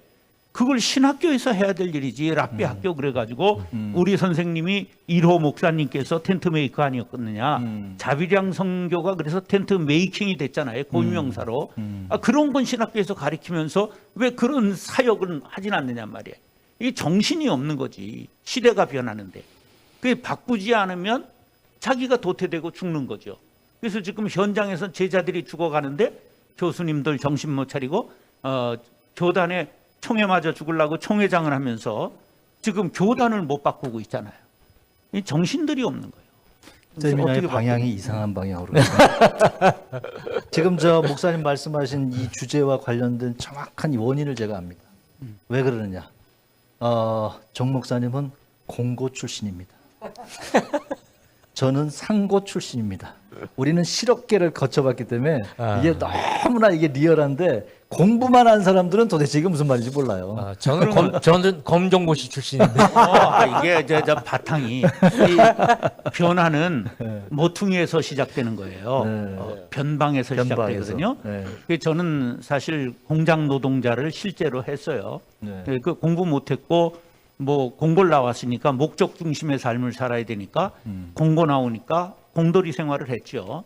그걸 신학교에서 해야 될 일이지 랍비 학교 그래가지고 우리 선생님이 1호 목사님께서 텐트 메이커 아니었겠느냐. 자비량 선교가 그래서 텐트 메이킹이 됐잖아요. 고유명사로. 그런 건 신학교에서 가르치면서 왜 그런 사역은 하진 않느냐 말이에요. 이게 정신이 없는 거지. 시대가 변하는데. 그게 바꾸지 않으면 자기가 도태되고 죽는 거죠. 그래서 지금 현장에서 제자들이 죽어가는데 교수님들 정신 못 차리고 교단에 총에 맞아 죽으려고 총회장을 하면서 지금 교단을 못 바꾸고 있잖아요. 이 정신들이 없는 거예요. 세미나의 방향이 이상한 방향으로. 가요. 지금 저 목사님 말씀하신 이 주제와 관련된 정확한 원인을 제가 압니다. 왜 그러느냐? 정 목사님은 공고 출신입니다. 저는 상고 출신입니다. 우리는 실업계를 거쳐봤기 때문에 이게 너무나 이게 리얼한데 공부만 한 사람들은 도대체 이게 무슨 말인지 몰라요. 저는 검정고시 출신인데. 이게 저 바탕이 이 변화는 모퉁이에서 시작되는 거예요. 변방에서 시작되거든요. 네. 그래서 저는 사실 공장 노동자를 실제로 했어요. 네. 그 공부 못했고 뭐 공고를 나왔으니까 목적 중심의 삶을 살아야 되니까 공고 나오니까 공돌이 생활을 했죠.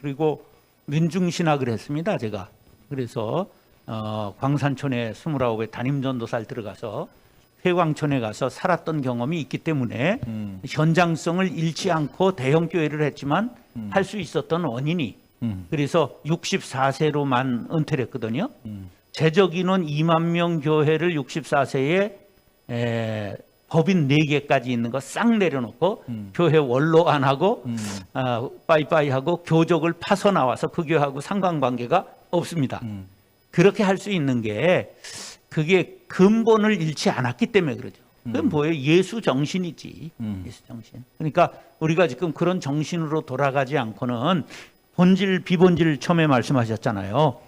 그리고 민중신학을 했습니다. 제가. 그래서 광산촌에 29에 담임전도사를 들어가서 회광촌에 가서 살았던 경험이 있기 때문에 현장성을 잃지 않고 대형 교회를 했지만 할 수 있었던 원인이 그래서 64세로만 은퇴를 했거든요. 재적 인원 2만 명 교회를 64세에 법인 4개까지 있는 거 싹 내려놓고 교회 원로 안 하고 빠이빠이 하고 교족을 파서 나와서 그 교회하고 상관관계가 없습니다. 그렇게 할 수 있는 게 그게 근본을 잃지 않았기 때문에 그러죠. 그건 뭐예요? 예수 정신이지. 예수 정신. 그러니까 우리가 지금 그런 정신으로 돌아가지 않고는 본질 비본질 처음에 말씀하셨잖아요.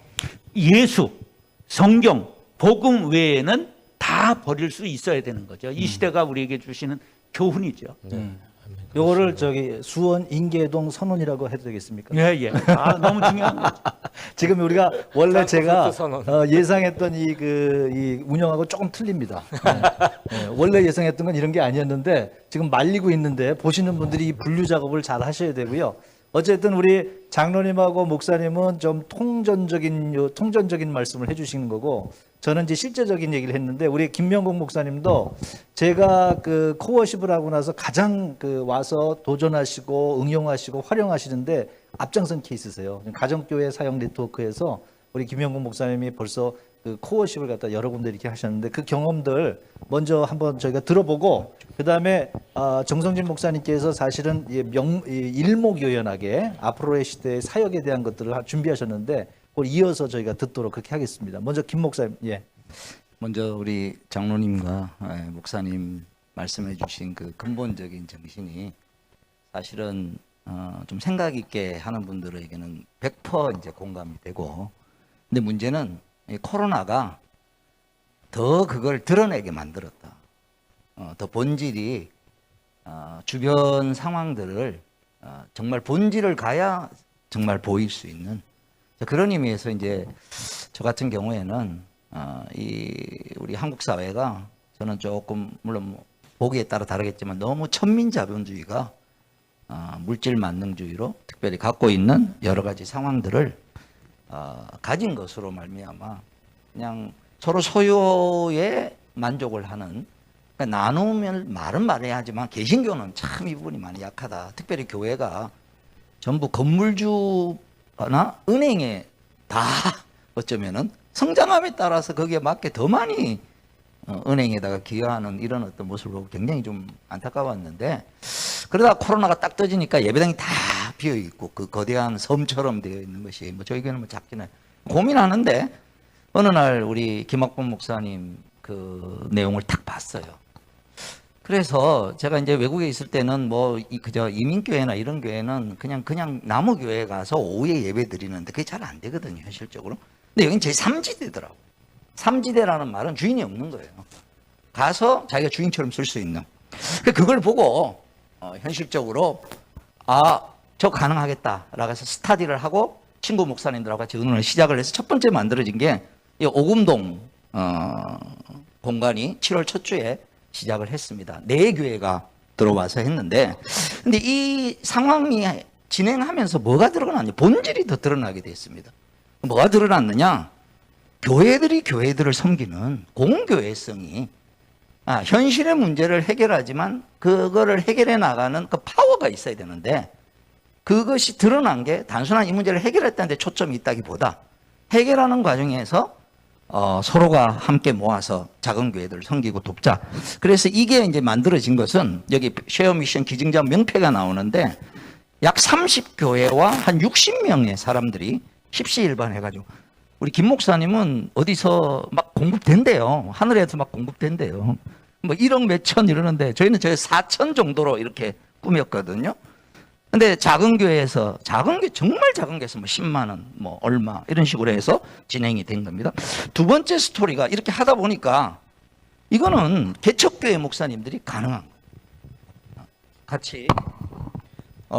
예수, 성경, 복음 외에는 다 버릴 수 있어야 되는 거죠. 이 시대가 우리에게 주시는 교훈이죠. 요거를 저기 수원 인계동 선언이라고 해도 되겠습니까? 예, 예. 아, 너무 중요한 거죠. 지금 우리가 원래 제가 선언. 예상했던 이 운영하고 조금 틀립니다. 원래 예상했던 건 이런 게 아니었는데 지금 말리고 있는데 보시는 분들이 이 분류 작업을 잘 하셔야 되고요. 어쨌든 우리 장로님하고 목사님은 좀 통전적인 말씀을 해주시는 거고 저는 이제 실제적인 얘기를 했는데 우리 김명국 목사님도 제가 그 코워십을 하고 나서 가장 와서 도전하시고 응용하시고 활용하시는데 앞장선 케이스세요. 가정교회 사역 네트워크에서 우리 김명국 목사님이 벌써 그 코워십을 갖다 여러 군데 이렇게 하셨는데 그 경험들 먼저 한번 저희가 들어보고 그 다음에 정성진 목사님께서 사실은 일목요연하게 앞으로의 시대의 사역에 대한 것들을 준비하셨는데 그걸 이어서 저희가 듣도록 그렇게 하겠습니다. 먼저 김 목사님. 예. 먼저 우리 장로님과 목사님 말씀해 주신 그 근본적인 정신이 사실은 좀 생각 있게 하는 분들에게는 100% 이제 공감이 되고 근데 문제는 이 코로나가 더 그걸 드러내게 만들었다. 더 본질이 주변 상황들을 정말 본질을 가야 정말 보일 수 있는 그런 의미에서 이제 저 같은 경우에는 우리 한국 사회가 저는 조금 물론 뭐 보기에 따라 다르겠지만 너무 천민자본주의가 물질 만능주의로 특별히 갖고 있는 여러 가지 상황들을 가진 것으로 말미암아 그냥 서로 소유에 만족을 하는 그러니까 나누면 말은 말해야 하지만 개신교는 참 이 부분이 많이 약하다. 특별히 교회가 전부 건물주나 은행에 다 어쩌면은 성장함에 따라서 거기에 맞게 더 많이 은행에다가 기여하는 이런 어떤 모습을 보고 굉장히 좀 안타까웠는데 그러다 코로나가 딱 터지니까 예배당이 다 비어 있고 그 거대한 섬처럼 되어 있는 것이 뭐 저희 교회는 뭐 작기는 고민하는데 어느 날 우리 김학범 목사님 그 내용을 딱 봤어요. 그래서 제가 이제 외국에 있을 때는 뭐 그저 이민교회나 이런 교회는 그냥 나무 교회에 가서 오후에 예배 드리는데 그게 잘 안 되거든요, 현실적으로. 근데 여긴 제 3지대더라고. 3지대라는 말은 주인이 없는 거예요. 가서 자기가 주인처럼 쓸 수 있는. 그걸 보고 현실적으로 저 가능하겠다라고 해서 스타디를 하고 친구 목사님들하고 같이 의논을 시작을 해서 첫 번째 만들어진 게 이 오금동 공간이 7월 첫 주에 시작을 했습니다. 4교회가 들어와서 했는데 근데 이 상황이 진행하면서 뭐가 드러나냐 본질이 더 드러나게 됐습니다. 뭐가 드러났느냐 교회들이 교회들을 섬기는 공교회성이 현실의 문제를 해결하지만 그거를 해결해 나가는 그 파워가 있어야 되는데 그것이 드러난 게 단순한 이 문제를 해결했다는 데 초점이 있다기보다 해결하는 과정에서 서로가 함께 모아서 작은 교회들을 섬기고 돕자. 그래서 이게 이제 만들어진 것은 여기 쉐어 미션 기증자 명패가 나오는데 약 30교회와 한 60명의 사람들이 십시일반 해가지고 우리 김 목사님은 어디서 막 공급된대요. 하늘에서 막 공급된대요. 뭐 1억 몇천 이러는데 저희는 4천 정도로 이렇게 꾸몄거든요. 근데 작은 교회에서 작은 게 정말 작은 교회에서 뭐 10만 원, 뭐 얼마 이런 식으로 해서 진행이 된 겁니다. 두 번째 스토리가 이렇게 하다 보니까 이거는 개척교회 목사님들이 가능한 거예요. 같이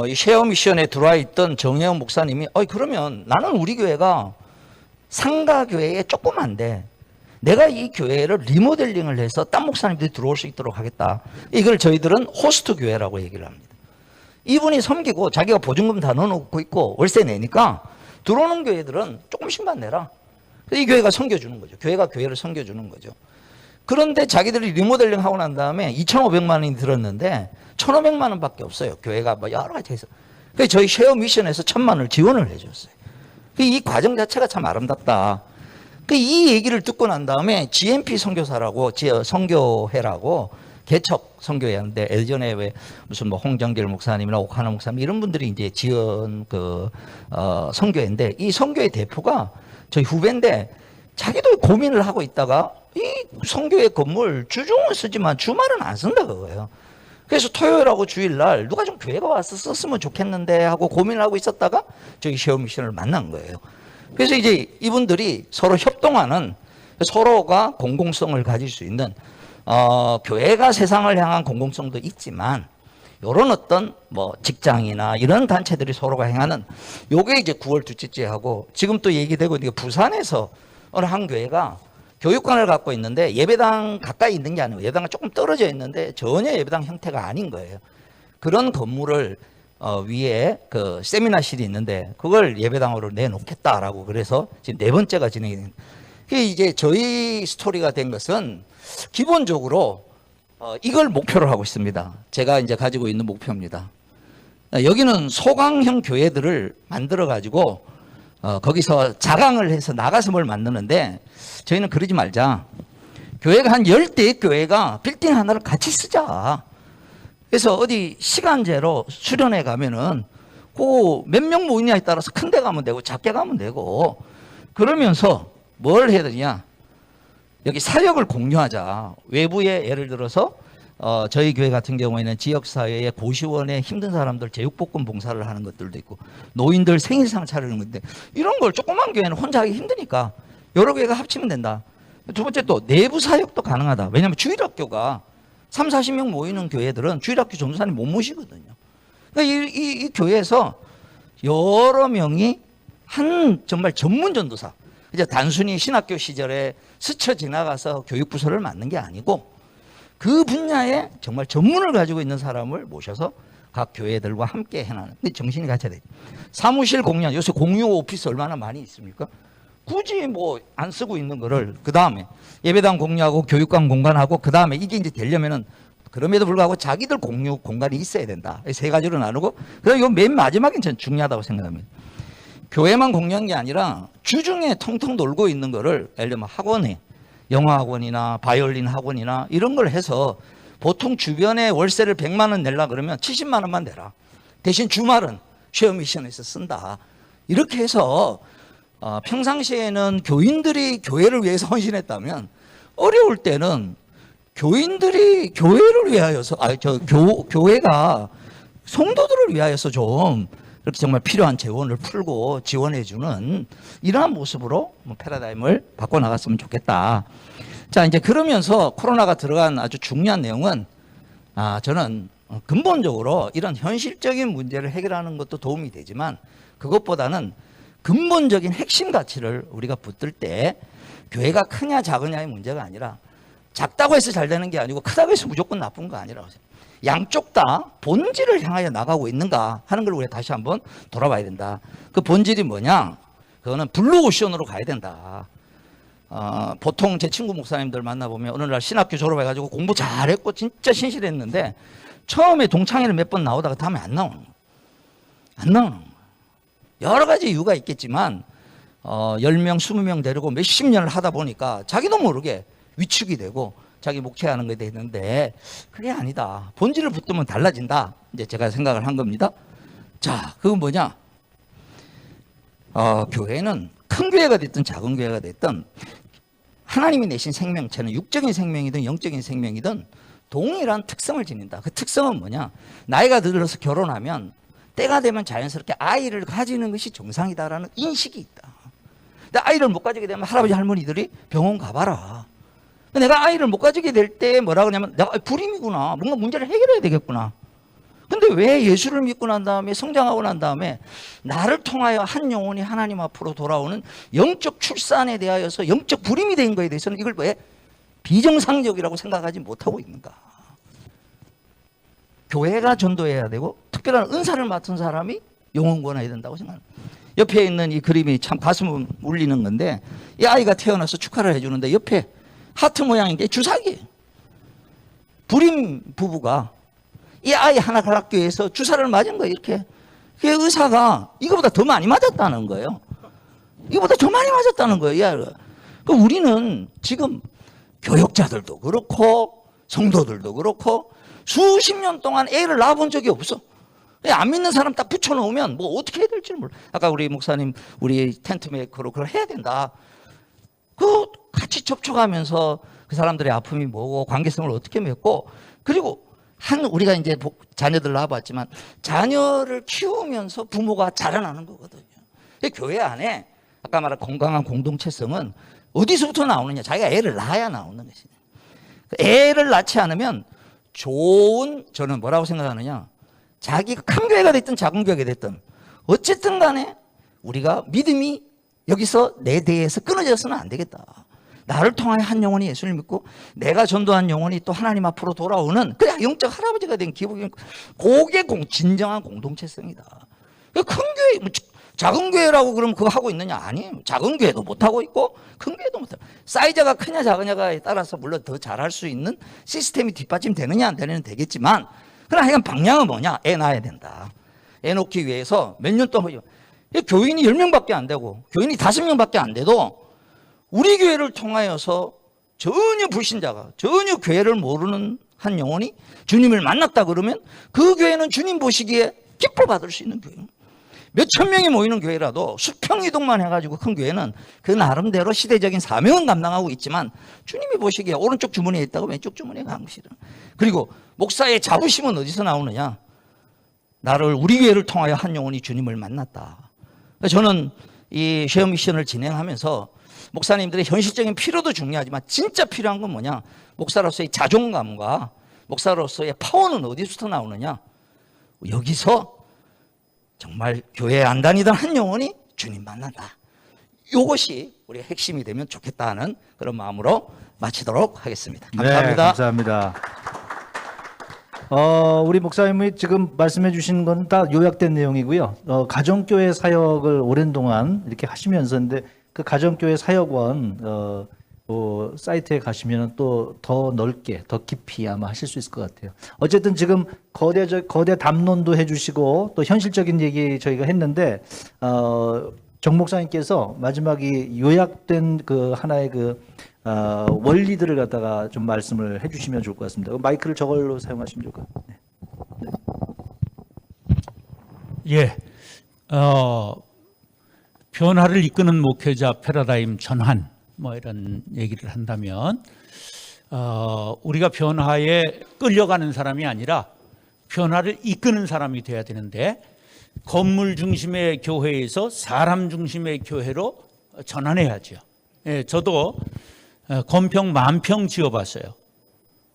이 쉐어 미션에 들어와 있던 정혜영 목사님이 그러면 나는 우리 교회가 상가 교회에 조그만데 내가 이 교회를 리모델링을 해서 딴 목사님들이 들어올 수 있도록 하겠다. 이걸 저희들은 호스트 교회라고 얘기를 합니다. 이분이 섬기고 자기가 보증금 다 넣어놓고 있고 월세 내니까 들어오는 교회들은 조금씩만 내라. 이 교회가 섬겨주는 거죠. 교회가 교회를 섬겨주는 거죠. 그런데 자기들이 리모델링 하고 난 다음에 2,500만 원이 들었는데 1,500만 원밖에 없어요. 교회가 뭐 여러 가지 해서. 그래서 저희 쉐어 미션에서 1,000만 원을 지원을 해줬어요. 이 과정 자체가 참 아름답다. 이 얘기를 듣고 난 다음에 GMP 선교사라고, 선교회라고 개척 선교회였는데 예전에 왜 무슨 뭐 홍정길 목사님이나 오카나 목사님 이런 분들이 이제 지은 선교회인데, 이 선교회 대표가 저희 후배인데 자기도 고민을 하고 있다가 이 선교회 건물 주중은 쓰지만 주말은 안 쓴다 그거예요. 그래서 토요일하고 주일날 누가 좀 교회가 와서 썼으면 좋겠는데 하고 고민을 하고 있었다가 저희 쉐어 미션을 만난 거예요. 그래서 이제 이분들이 서로 협동하는, 서로가 공공성을 가질 수 있는, 교회가 세상을 향한 공공성도 있지만 이런 어떤 뭐 직장이나 이런 단체들이 서로가 행하는, 요게 이제 9월 둘째 주에 하고, 지금 또 얘기되고 있는 게 부산에서 어느 한 교회가 교육관을 갖고 있는데 예배당 가까이 있는 게 아니고 예배당은 조금 떨어져 있는데 전혀 예배당 형태가 아닌 거예요. 그런 건물을 위에 그 세미나실이 있는데 그걸 예배당으로 내놓겠다라고, 그래서 지금 4번째가 진행이 됩니다. 이제 저희 스토리가 된 것은 기본적으로 이걸 목표로 하고 있습니다. 제가 이제 가지고 있는 목표입니다. 여기는 소강형 교회들을 만들어 가지고 거기서 자강을 해서 나가서 뭘 만드는데, 저희는 그러지 말자. 교회가 한 10대 교회가 빌딩 하나를 같이 쓰자. 그래서 어디 시간제로 수련회 가면은 그 몇 명 모이냐에 따라서 큰 데 가면 되고 작게 가면 되고, 그러면서 뭘 해야 되냐. 여기 사역을 공유하자. 외부에 예를 들어서 저희 교회 같은 경우에는 지역사회에 고시원에 힘든 사람들 제육볶음 봉사를 하는 것들도 있고, 노인들 생일상 차리는 건데, 이런 걸 조그만 교회는 혼자 하기 힘드니까 여러 교회가 합치면 된다. 두 번째, 또 내부 사역도 가능하다. 왜냐하면 주일학교가 3, 40명 모이는 교회들은 주일학교 전도사님 못 모시거든요. 그러니까 이 교회에서 여러 명이 한 정말 전문 전도사, 이제 단순히 신학교 시절에 스쳐 지나가서 교육부서를 맡는 게 아니고 그 분야에 정말 전문을 가지고 있는 사람을 모셔서 각 교회들과 함께 해나가는. 근데 정신이 갖춰야 돼. 사무실 공유, 요새 공유 오피스 얼마나 많이 있습니까? 굳이 뭐 안 쓰고 있는 거를 그 다음에 예배당 공유하고 교육관 공간하고, 그 다음에 이게 이제 되려면은 그럼에도 불구하고 자기들 공유 공간이 있어야 된다. 세 가지로 나누고, 그다음에 맨 마지막엔 전 중요하다고 생각합니다. 교회만 공유한 게 아니라 주중에 통통 놀고 있는 거를 예를 들면 학원에 영어 학원이나 바이올린 학원이나 이런 걸 해서, 보통 주변에 월세를 100만 원 내려 그러면 70만 원만 내라. 대신 주말은 쉐어 미션에서 쓴다. 이렇게 해서 평상시에는 교인들이 교회를 위해서 헌신했다면 어려울 때는 교인들이 교회를 위하여서, 교회가 성도들을 위하여서 좀 이렇게 정말 필요한 재원을 풀고 지원해주는 이러한 모습으로 패러다임을 바꿔나갔으면 좋겠다. 자, 이제 그러면서 코로나가 들어간 아주 중요한 내용은, 저는 근본적으로 이런 현실적인 문제를 해결하는 것도 도움이 되지만, 그것보다는 근본적인 핵심 가치를 우리가 붙들 때 교회가 크냐 작으냐의 문제가 아니라, 작다고 해서 잘 되는 게 아니고 크다고 해서 무조건 나쁜 거 아니라고 생각해요. 양쪽 다 본질을 향하여 나가고 있는가 하는 걸 우리가 다시 한번 돌아봐야 된다. 그 본질이 뭐냐? 그거는 블루오션으로 가야 된다. 보통 제 친구 목사님들 만나보면 어느 날 신학교 졸업해가지고 공부 잘했고 진짜 신실했는데 처음에 동창회를 몇 번 나오다가 다음에 안 나오는 거예요. 안 나오는 거예요. 여러 가지 이유가 있겠지만 10명, 20명 데리고 몇십 년을 하다 보니까 자기도 모르게 위축이 되고 자기 목회하는 게 되는데, 그게 아니다. 본질을 붙들면 달라진다. 이제 제가 생각을 한 겁니다. 자, 그건 뭐냐? 교회는 큰 교회가 됐든 작은 교회가 됐든 하나님이 내신 생명체는 육적인 생명이든 영적인 생명이든 동일한 특성을 지닌다. 그 특성은 뭐냐? 나이가 들어서 결혼하면 때가 되면 자연스럽게 아이를 가지는 것이 정상이다라는 인식이 있다. 근데 아이를 못 가지게 되면 할아버지 할머니들이 병원 가봐라. 내가 아이를 못 가지게 될 때 뭐라 그러냐면, 내가 불임이구나. 뭔가 문제를 해결해야 되겠구나. 근데 왜 예수를 믿고 난 다음에 성장하고 난 다음에 나를 통하여 한 영혼이 하나님 앞으로 돌아오는 영적 출산에 대하여서 영적 불임이 된 거에 대해서는 이걸 왜 비정상적이라고 생각하지 못하고 있는가? 교회가 전도해야 되고 특별한 은사를 맡은 사람이 영혼 구원해야 된다고 생각합니다. 옆에 있는 이 그림이 참 가슴을 울리는 건데, 이 아이가 태어나서 축하를 해주는데 옆에 하트 모양인 게 주사기예요. 불임 부부가 이 아이 하나 갖기 위해서 주사를 맞은 거예요. 이렇게. 그 의사가 이거보다 더 많이 맞았다는 거예요. 이거보다 더 많이 맞았다는 거예요. 이 아이가. 그 우리는 지금 교역자들도 그렇고 성도들도 그렇고 수십 년 동안 애를 낳아본 적이 없어. 안 믿는 사람 딱 붙여놓으면 뭐 어떻게 해야 될지 몰라. 아까 우리 목사님, 우리 텐트 메이커로 그걸 해야 된다. 그 같이 접촉하면서 그 사람들의 아픔이 뭐고 관계성을 어떻게 맺고, 그리고 우리가 이제 자녀들 낳아봤지만 자녀를 키우면서 부모가 자라나는 거거든요. 교회 안에 아까 말한 건강한 공동체성은 어디서부터 나오느냐? 자기가 애를 낳아야 나오는 것이죠. 애를 낳지 않으면 저는 뭐라고 생각하느냐? 자기가 큰 교회가 됐든 작은 교회가 됐든 어쨌든 간에 우리가 믿음이 여기서 내 대에서 끊어져서는 안 되겠다. 나를 통하여 한 영혼이 예수를 믿고 내가 전도한 영혼이 또 하나님 앞으로 돌아오는 그냥 영적 할아버지가 된 기복이, 그게 진정한 공동체성이다. 큰 교회, 작은 교회라고 그러면 그거 하고 있느냐? 아니에요. 작은 교회도 못하고 있고 큰 교회도 못하고, 사이즈가 크냐 작으냐에 따라서 물론 더 잘할 수 있는 시스템이 뒷받침되느냐 안 되느냐는 되겠지만, 그러나 하여간 방향은 뭐냐? 애 낳아야 된다. 애 놓기 위해서 몇 년 동안 교인이 10명밖에 안 되고 교인이 5명밖에 안 돼도 우리 교회를 통하여서 전혀 불신자가, 전혀 교회를 모르는 한 영혼이 주님을 만났다 그러면 그 교회는 주님 보시기에 기뻐 받을 수 있는 교회예요. 몇천 명이 모이는 교회라도 수평 이동만 해가지고 큰 교회는 그 나름대로 시대적인 사명은 감당하고 있지만 주님이 보시기에 오른쪽 주머니에 있다고 왼쪽 주머니에 간 것이다. 그리고 목사의 자부심은 어디서 나오느냐? 우리 교회를 통하여 한 영혼이 주님을 만났다. 저는 이 쉐어 미션을 진행하면서 목사님들의 현실적인 필요도 중요하지만 진짜 필요한 건 뭐냐? 목사로서의 자존감과 목사로서의 파워는 어디서부터 나오느냐? 여기서 정말 교회에 안 다니던 한 영혼이 주님 만난다. 이것이 우리의 핵심이 되면 좋겠다는 그런 마음으로 마치도록 하겠습니다. 감사합니다. 네, 감사합니다. 우리 목사님이 지금 말씀해 주신 건 다 요약된 내용이고요. 가정교회 사역을 오랜 동안 이렇게 하시면서인데 그 가정교회 사역원 사이트에 가시면 또 더 넓게, 더 깊이 아마 하실 수 있을 것 같아요. 어쨌든 지금 거대 담론도 해주시고 또 현실적인 얘기 저희가 했는데 정 목사님께서 마지막에 요약된 그 하나의 원리들을 갖다가 좀 말씀을 해주시면 좋을 것 같습니다. 마이크를 저걸로 사용하시면 좋을 것 같아요. 네. 예, 변화를 이끄는 목회자 패러다임 전환, 뭐 이런 얘기를 한다면 우리가 변화에 끌려가는 사람이 아니라 변화를 이끄는 사람이 돼야 되는데, 건물 중심의 교회에서 사람 중심의 교회로 전환해야죠. 예, 저도 건평 만평 지어봤어요.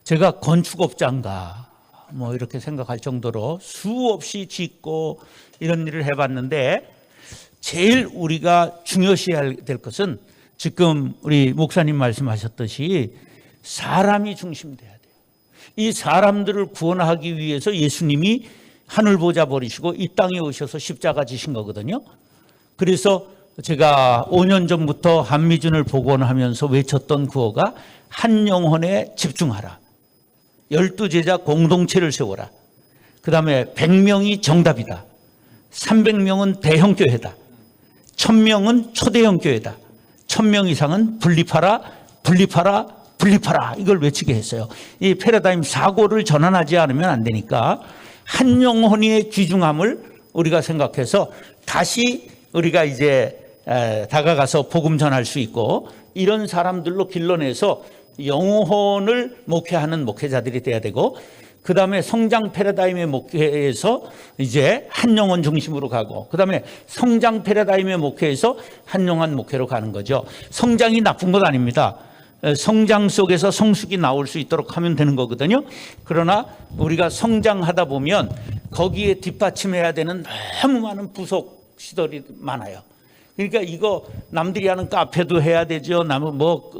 제가 건축업자인가 뭐 이렇게 생각할 정도로 수없이 짓고 이런 일을 해봤는데, 제일 우리가 중요시해야 될 것은 지금 우리 목사님 말씀하셨듯이 사람이 중심돼야 돼요. 이 사람들을 구원하기 위해서 예수님이 하늘 보좌 버리시고 이 땅에 오셔서 십자가 지신 거거든요. 그래서 제가 5년 전부터 한미준을 복원하면서 외쳤던 구호가 한 영혼에 집중하라. 12제자 공동체를 세워라. 그 다음에 100명이 정답이다. 300명은 대형 교회다. 1000명은 초대형 교회다. 1000명 이상은 분립하라, 분립하라, 분립하라. 이걸 외치게 했어요. 이 패러다임 사고를 전환하지 않으면 안 되니까 한 영혼의 귀중함을 우리가 생각해서 다시 우리가 이제 다가가서 복음 전할 수 있고, 이런 사람들로 길러내서 영혼을 목회하는 목회자들이 돼야 되고, 그 다음에 성장 패러다임의 목회에서 이제 한 영혼 중심으로 가고, 그 다음에 성장 패러다임의 목회에서 한 영혼 목회로 가는 거죠. 성장이 나쁜 것 아닙니다. 성장 속에서 성숙이 나올 수 있도록 하면 되는 거거든요. 그러나 우리가 성장하다 보면 거기에 뒷받침해야 되는 너무 많은 부속 시설이 많아요. 그러니까 이거 남들이 하는 카페도 해야 되죠.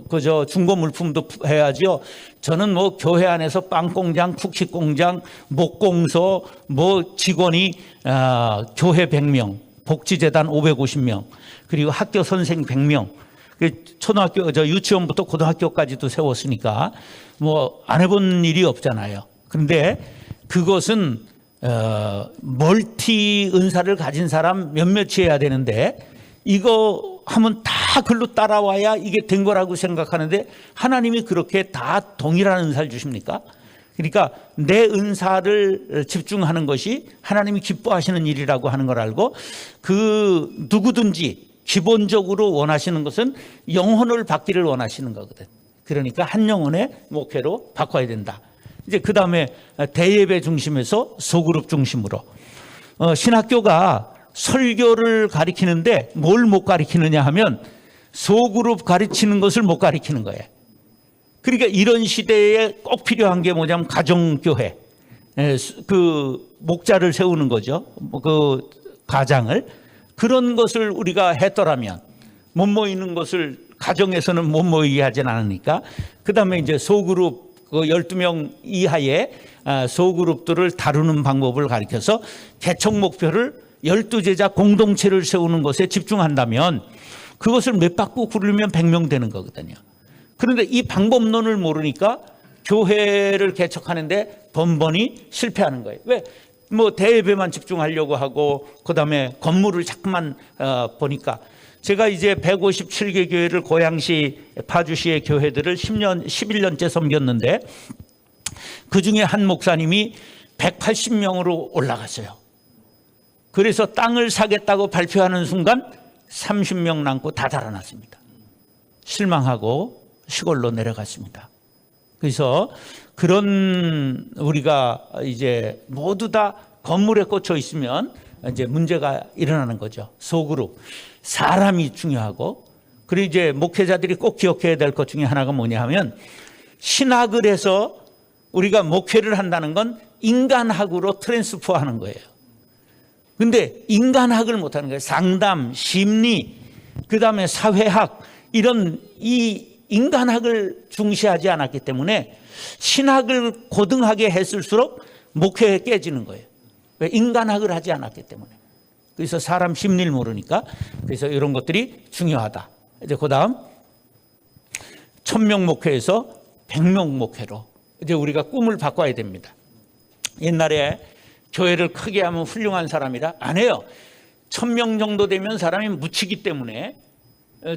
그저 중고 물품도 해야죠. 저는 뭐 교회 안에서 빵 공장, 쿠키 공장, 목공소, 뭐 직원이 교회 100명, 복지재단 550명, 그리고 학교 선생 100명, 초등학교, 유치원부터 고등학교까지도 세웠으니까 뭐 안 해본 일이 없잖아요. 그런데 그것은 멀티 은사를 가진 사람 몇몇이 해야 되는데 이거 하면 다 글로 따라와야 이게 된 거라고 생각하는데 하나님이 그렇게 다 동일한 은사를 주십니까? 그러니까 내 은사를 집중하는 것이 하나님이 기뻐하시는 일이라고 하는 걸 알고 그 누구든지 기본적으로 원하시는 것은 영혼을 받기를 원하시는 거거든. 그러니까 한 영혼의 목회로 바꿔야 된다. 이제 그 다음에 대예배 중심에서 소그룹 중심으로 신학교가 설교를 가리키는데 뭘 못 가리키느냐 하면 소그룹 가르치는 것을 못 가리키는 거예요. 그러니까 이런 시대에 꼭 필요한 게 뭐냐면 가정교회, 그 목자를 세우는 거죠. 그 가장을. 그런 것을 우리가 했더라면 못 모이는 것을 가정에서는 못 모이게 하진 않으니까 그 다음에 이제 소그룹 그 12명 이하의 소그룹들을 다루는 방법을 가르쳐서 개척 목표를 12제자 공동체를 세우는 것에 집중한다면 그것을 몇 바퀴 굴리면 100명 되는 거거든요. 그런데 이 방법론을 모르니까 교회를 개척하는데 번번이 실패하는 거예요. 왜? 뭐 대예배만 집중하려고 하고 그다음에 건물을 자꾸만 보니까 제가 이제 157개 교회를 고양시 파주시의 교회들을 11년째 섬겼는데 그중에 한 목사님이 180명으로 올라갔어요. 그래서 땅을 사겠다고 발표하는 순간 30명 남고 다 달아났습니다. 실망하고 시골로 내려갔습니다. 그래서 그런 우리가 이제 모두 다 건물에 꽂혀 있으면 이제 문제가 일어나는 거죠. 소그룹. 사람이 중요하고 그리고 이제 목회자들이 꼭 기억해야 될 것 중에 하나가 뭐냐 하면 신학을 해서 우리가 목회를 한다는 건 인간학으로 트랜스포하는 거예요. 근데 인간학을 못하는 거예요. 상담, 심리, 그 다음에 사회학 이런 이 인간학을 중시하지 않았기 때문에 신학을 고등하게 했을수록 목회에 깨지는 거예요. 왜? 인간학을 하지 않았기 때문에. 그래서 사람 심리를 모르니까 그래서 이런 것들이 중요하다. 이제 그 다음 1000명 목회에서 100명 목회로 이제 우리가 꿈을 바꿔야 됩니다. 옛날에 교회를 크게 하면 훌륭한 사람이라 안 해요. 1000명 정도 되면 사람이 묻히기 때문에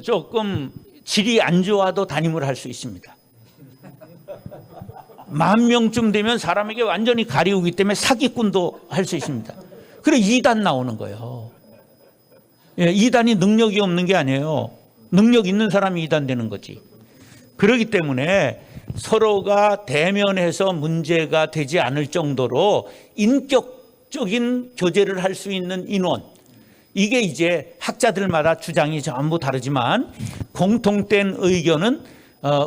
조금 질이 안 좋아도 담임을 할 수 있습니다. 10,000명쯤 되면 사람에게 완전히 가리우기 때문에 사기꾼도 할 수 있습니다. 그래 2단 나오는 거예요. 2단이 능력이 없는 게 아니에요. 능력 있는 사람이 2단 되는 거지. 그렇기 때문에 서로가 대면해서 문제가 되지 않을 정도로 인격적인 교제를 할 수 있는 인원, 이게 이제 학자들마다 주장이 전부 다르지만 공통된 의견은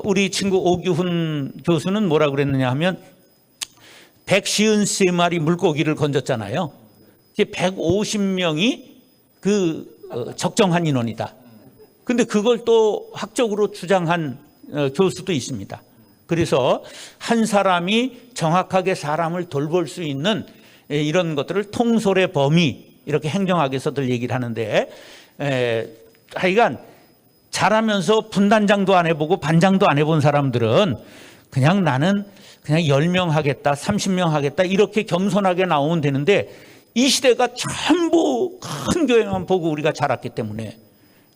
우리 친구 오규훈 교수는 뭐라고 그랬느냐 하면 153마리 물고기를 건졌잖아요. 150명이 그 적정한 인원이다. 근데 그걸 또 학적으로 주장한 교수도 있습니다. 그래서 한 사람이 정확하게 사람을 돌볼 수 있는 이런 것들을 통솔의 범위 이렇게 행정학에서들 얘기를 하는데 하여간 잘하면서 분단장도 안 해보고 반장도 안 해본 사람들은 그냥 나는 그냥 10명 하겠다 30명 하겠다 이렇게 겸손하게 나오면 되는데 이 시대가 전부 큰 교회만 보고 우리가 자랐기 때문에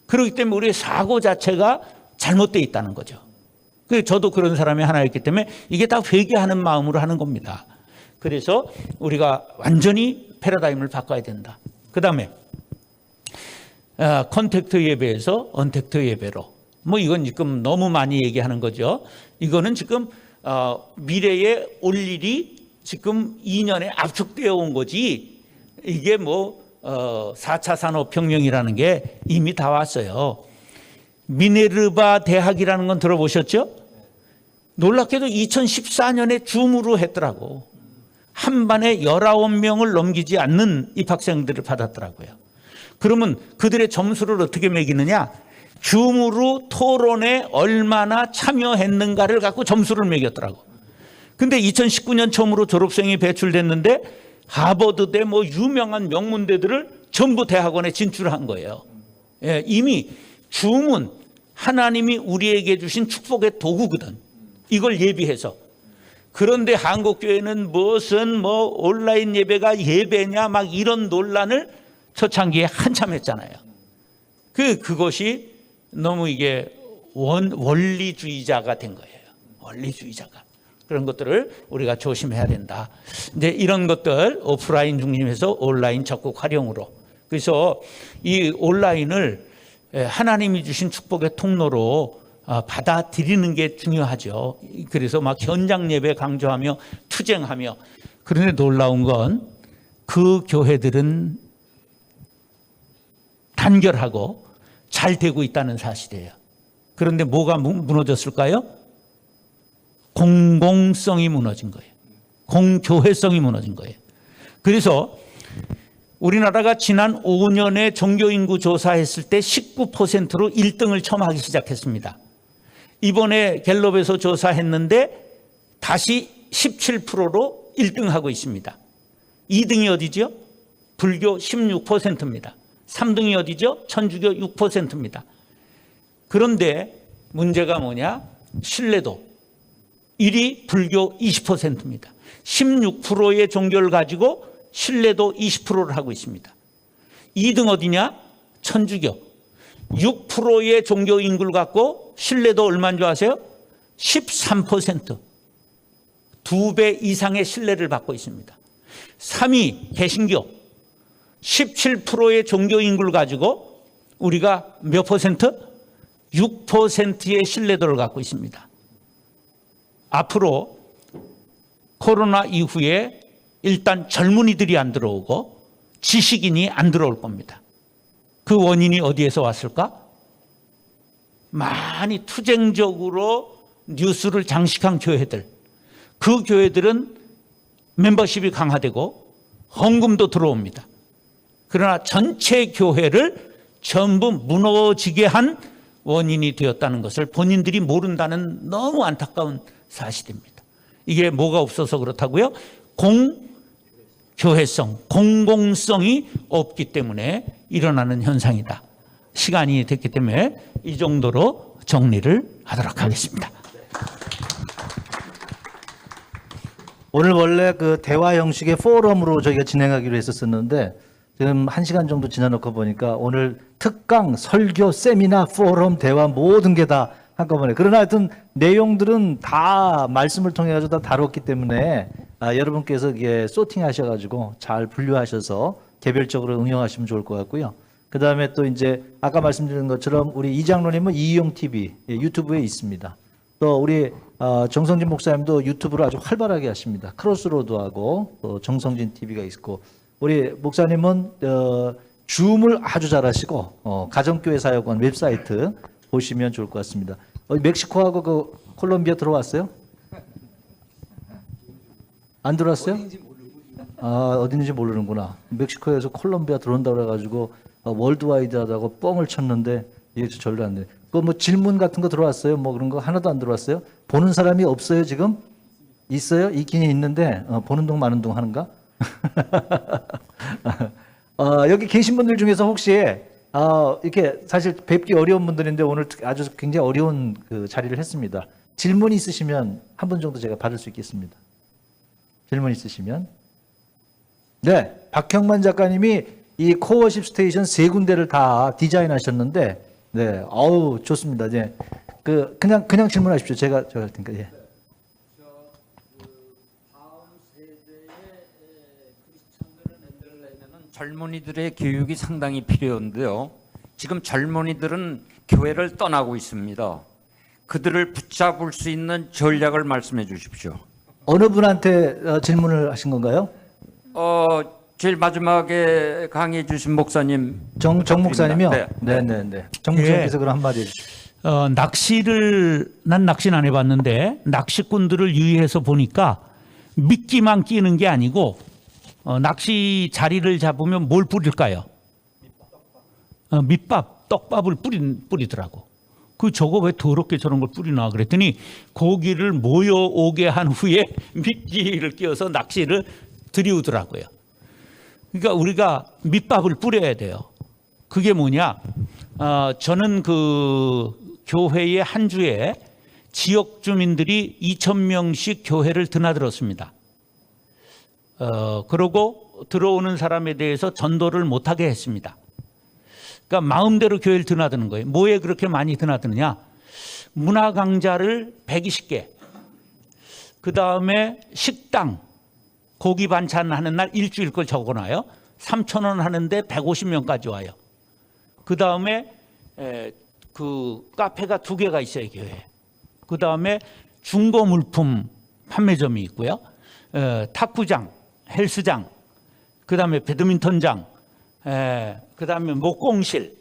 그렇기 때문에 우리의 사고 자체가 잘못되어 있다는 거죠. 그래서 저도 그런 사람이 하나였기 때문에 이게 다 회개하는 마음으로 하는 겁니다. 그래서 우리가 완전히 패러다임을 바꿔야 된다. 그 다음에 컨택트 예배에서 언택트 예배로 뭐 이건 지금 너무 많이 얘기하는 거죠. 이거는 지금 미래에 올 일이 지금 2년에 압축되어 온 거지 이게 뭐 4차 산업혁명이라는 게 이미 다 왔어요. 미네르바 대학이라는 건 들어보셨죠? 놀랍게도 2014년에 줌으로 했더라고. 한 반에 19명을 넘기지 않는 입학생들을 받았더라고요. 그러면 그들의 점수를 어떻게 매기느냐? 줌으로 토론에 얼마나 참여했는가를 갖고 점수를 매겼더라고. 근데 2019년 처음으로 졸업생이 배출됐는데 하버드대 뭐 유명한 명문대들을 전부 대학원에 진출한 거예요. 예, 이미 줌은 하나님이 우리에게 주신 축복의 도구거든. 이걸 예비해서. 그런데 한국교회는 무슨 뭐 온라인 예배가 예배냐 막 이런 논란을 초창기에 한참 했잖아요. 그것이 너무 이게 원리주의자가 된 거예요. 원리주의자가. 그런 것들을 우리가 조심해야 된다. 이제 이런 것들 오프라인 중심에서 온라인 적극 활용으로. 그래서 이 온라인을 하나님이 주신 축복의 통로로 받아들이는 게 중요하죠. 그래서 막 현장 예배 강조하며 투쟁하며. 그런데 놀라운 건 그 교회들은 단결하고 잘 되고 있다는 사실이에요. 그런데 뭐가 무너졌을까요? 공공성이 무너진 거예요. 공교회성이 무너진 거예요. 그래서 우리나라가 지난 5년에 종교인구 조사했을 때 19%로 1등을 처음 하기 시작했습니다. 이번에 갤럽에서 조사했는데 다시 17%로 1등하고 있습니다. 2등이 어디죠? 불교 16%입니다. 3등이 어디죠? 천주교 6%입니다. 그런데 문제가 뭐냐? 신뢰도. 1위 불교 20%입니다. 16%의 종교를 가지고 신뢰도 20%를 하고 있습니다. 2등 어디냐? 천주교. 6%의 종교 인구를 갖고 신뢰도 얼마인 줄 아세요? 13%. 2배 이상의 신뢰를 받고 있습니다. 3위 개신교. 17%의 종교 인구를 가지고 우리가 몇 퍼센트? 6%의 신뢰도를 갖고 있습니다. 앞으로 코로나 이후에 일단 젊은이들이 안 들어오고 지식인이 안 들어올 겁니다. 그 원인이 어디에서 왔을까? 많이 투쟁적으로 뉴스를 장식한 교회들. 그 교회들은 멤버십이 강화되고 헌금도 들어옵니다. 그러나 전체 교회를 전부 무너지게 한 원인이 되었다는 것을 본인들이 모른다는 너무 안타까운 사실입니다. 이게 뭐가 없어서 그렇다고요? 공교회성, 공공성이 없기 때문에 일어나는 현상이다. 시간이 됐기 때문에 이 정도로 정리를 하도록 하겠습니다. 오늘 원래 그 대화 형식의 포럼으로 저희가 진행하기로 했었었는데 지금 1시간 정도 지나놓고 보니까 오늘 특강, 설교, 세미나, 포럼, 대화 모든 게 다 한꺼번에. 그러나 하여튼 내용들은 다 말씀을 통해 가지고 다 다뤘기 때문에 여러분께서 이게 소팅하셔가지고 잘 분류하셔서 개별적으로 응용하시면 좋을 것 같고요. 그 다음에 또 이제 아까 말씀드린 것처럼 우리 이장로님은 이용 TV 유튜브에 있습니다. 또 우리 정성진 목사님도 유튜브를 아주 활발하게 하십니다. 크로스로드하고 또 정성진 TV가 있고 우리 목사님은 줌을 아주 잘하시고 가정교회 사역원 웹사이트 보시면 좋을 것 같습니다. 멕시코하고 그 콜롬비아 들어왔어요? 안 들어왔어요? 어딘지 모르는구나. 멕시코에서 콜롬비아 들어온다고 그래가지고 월드와이드하다고 뻥을 쳤는데 이게 절로 안 돼. 그 뭐 질문 같은 거 들어왔어요? 뭐 그런 거 하나도 안 들어왔어요? 보는 사람이 없어요 지금? 있어요? 있긴 있는데 보는 동 마는 동 하는가? 여기 계신 분들 중에서 혹시 이렇게 사실 뵙기 어려운 분들인데 오늘 아주 굉장히 어려운 그 자리를 했습니다. 질문 있으시면 한 분 정도 제가 받을 수 있겠습니다. 질문 있으시면. 네, 박형만 작가님이 이 코어십 스테이션 3군데를 다 디자인하셨는데, 네, 어우 좋습니다. 네, 그냥 질문하십시오. 제가 할 테니까. 예. 젊은이들의 교육이 상당히 필요한데요. 지금 젊은이들은 교회를 떠나고 있습니다. 그들을 붙잡을 수 있는 전략을 말씀해 주십시오. 어느 분한테 질문을 하신 건가요? 제일 마지막에 강의해 주신 목사님. 정 목사님이요? 네. 네. 정 목사님께서 그럼 한마디 해주시죠. 난 낚시는 안 해봤는데 낚시꾼들을 유의해서 보니까 미끼만 끼는 게 아니고 낚시 자리를 잡으면 뭘 뿌릴까요? 밑밥, 떡밥을 뿌리더라고. 저거 왜 더럽게 저런 걸 뿌리나 그랬더니 고기를 모여오게 한 후에 미끼를 끼워서 낚시를 들이우더라고요. 그러니까 우리가 밑밥을 뿌려야 돼요. 그게 뭐냐? 저는 그 교회의 한 주에 지역 주민들이 2,000명씩 교회를 드나들었습니다. 그러고 들어오는 사람에 대해서 전도를 못하게 했습니다. 그러니까 마음대로 교회를 드나드는 거예요. 뭐에 그렇게 많이 드나드느냐? 문화 강좌를 120개, 그 다음에 식당, 고기 반찬 하는 날 일주일 걸 적어놔요. 3,000원 하는데 150명까지 와요. 그 다음에 그 카페가 2개가 있어요, 교회에. 그 다음에 중고 물품 판매점이 있고요. 탁구장, 헬스장, 그 다음에 배드민턴장, 그 다음에 목공실,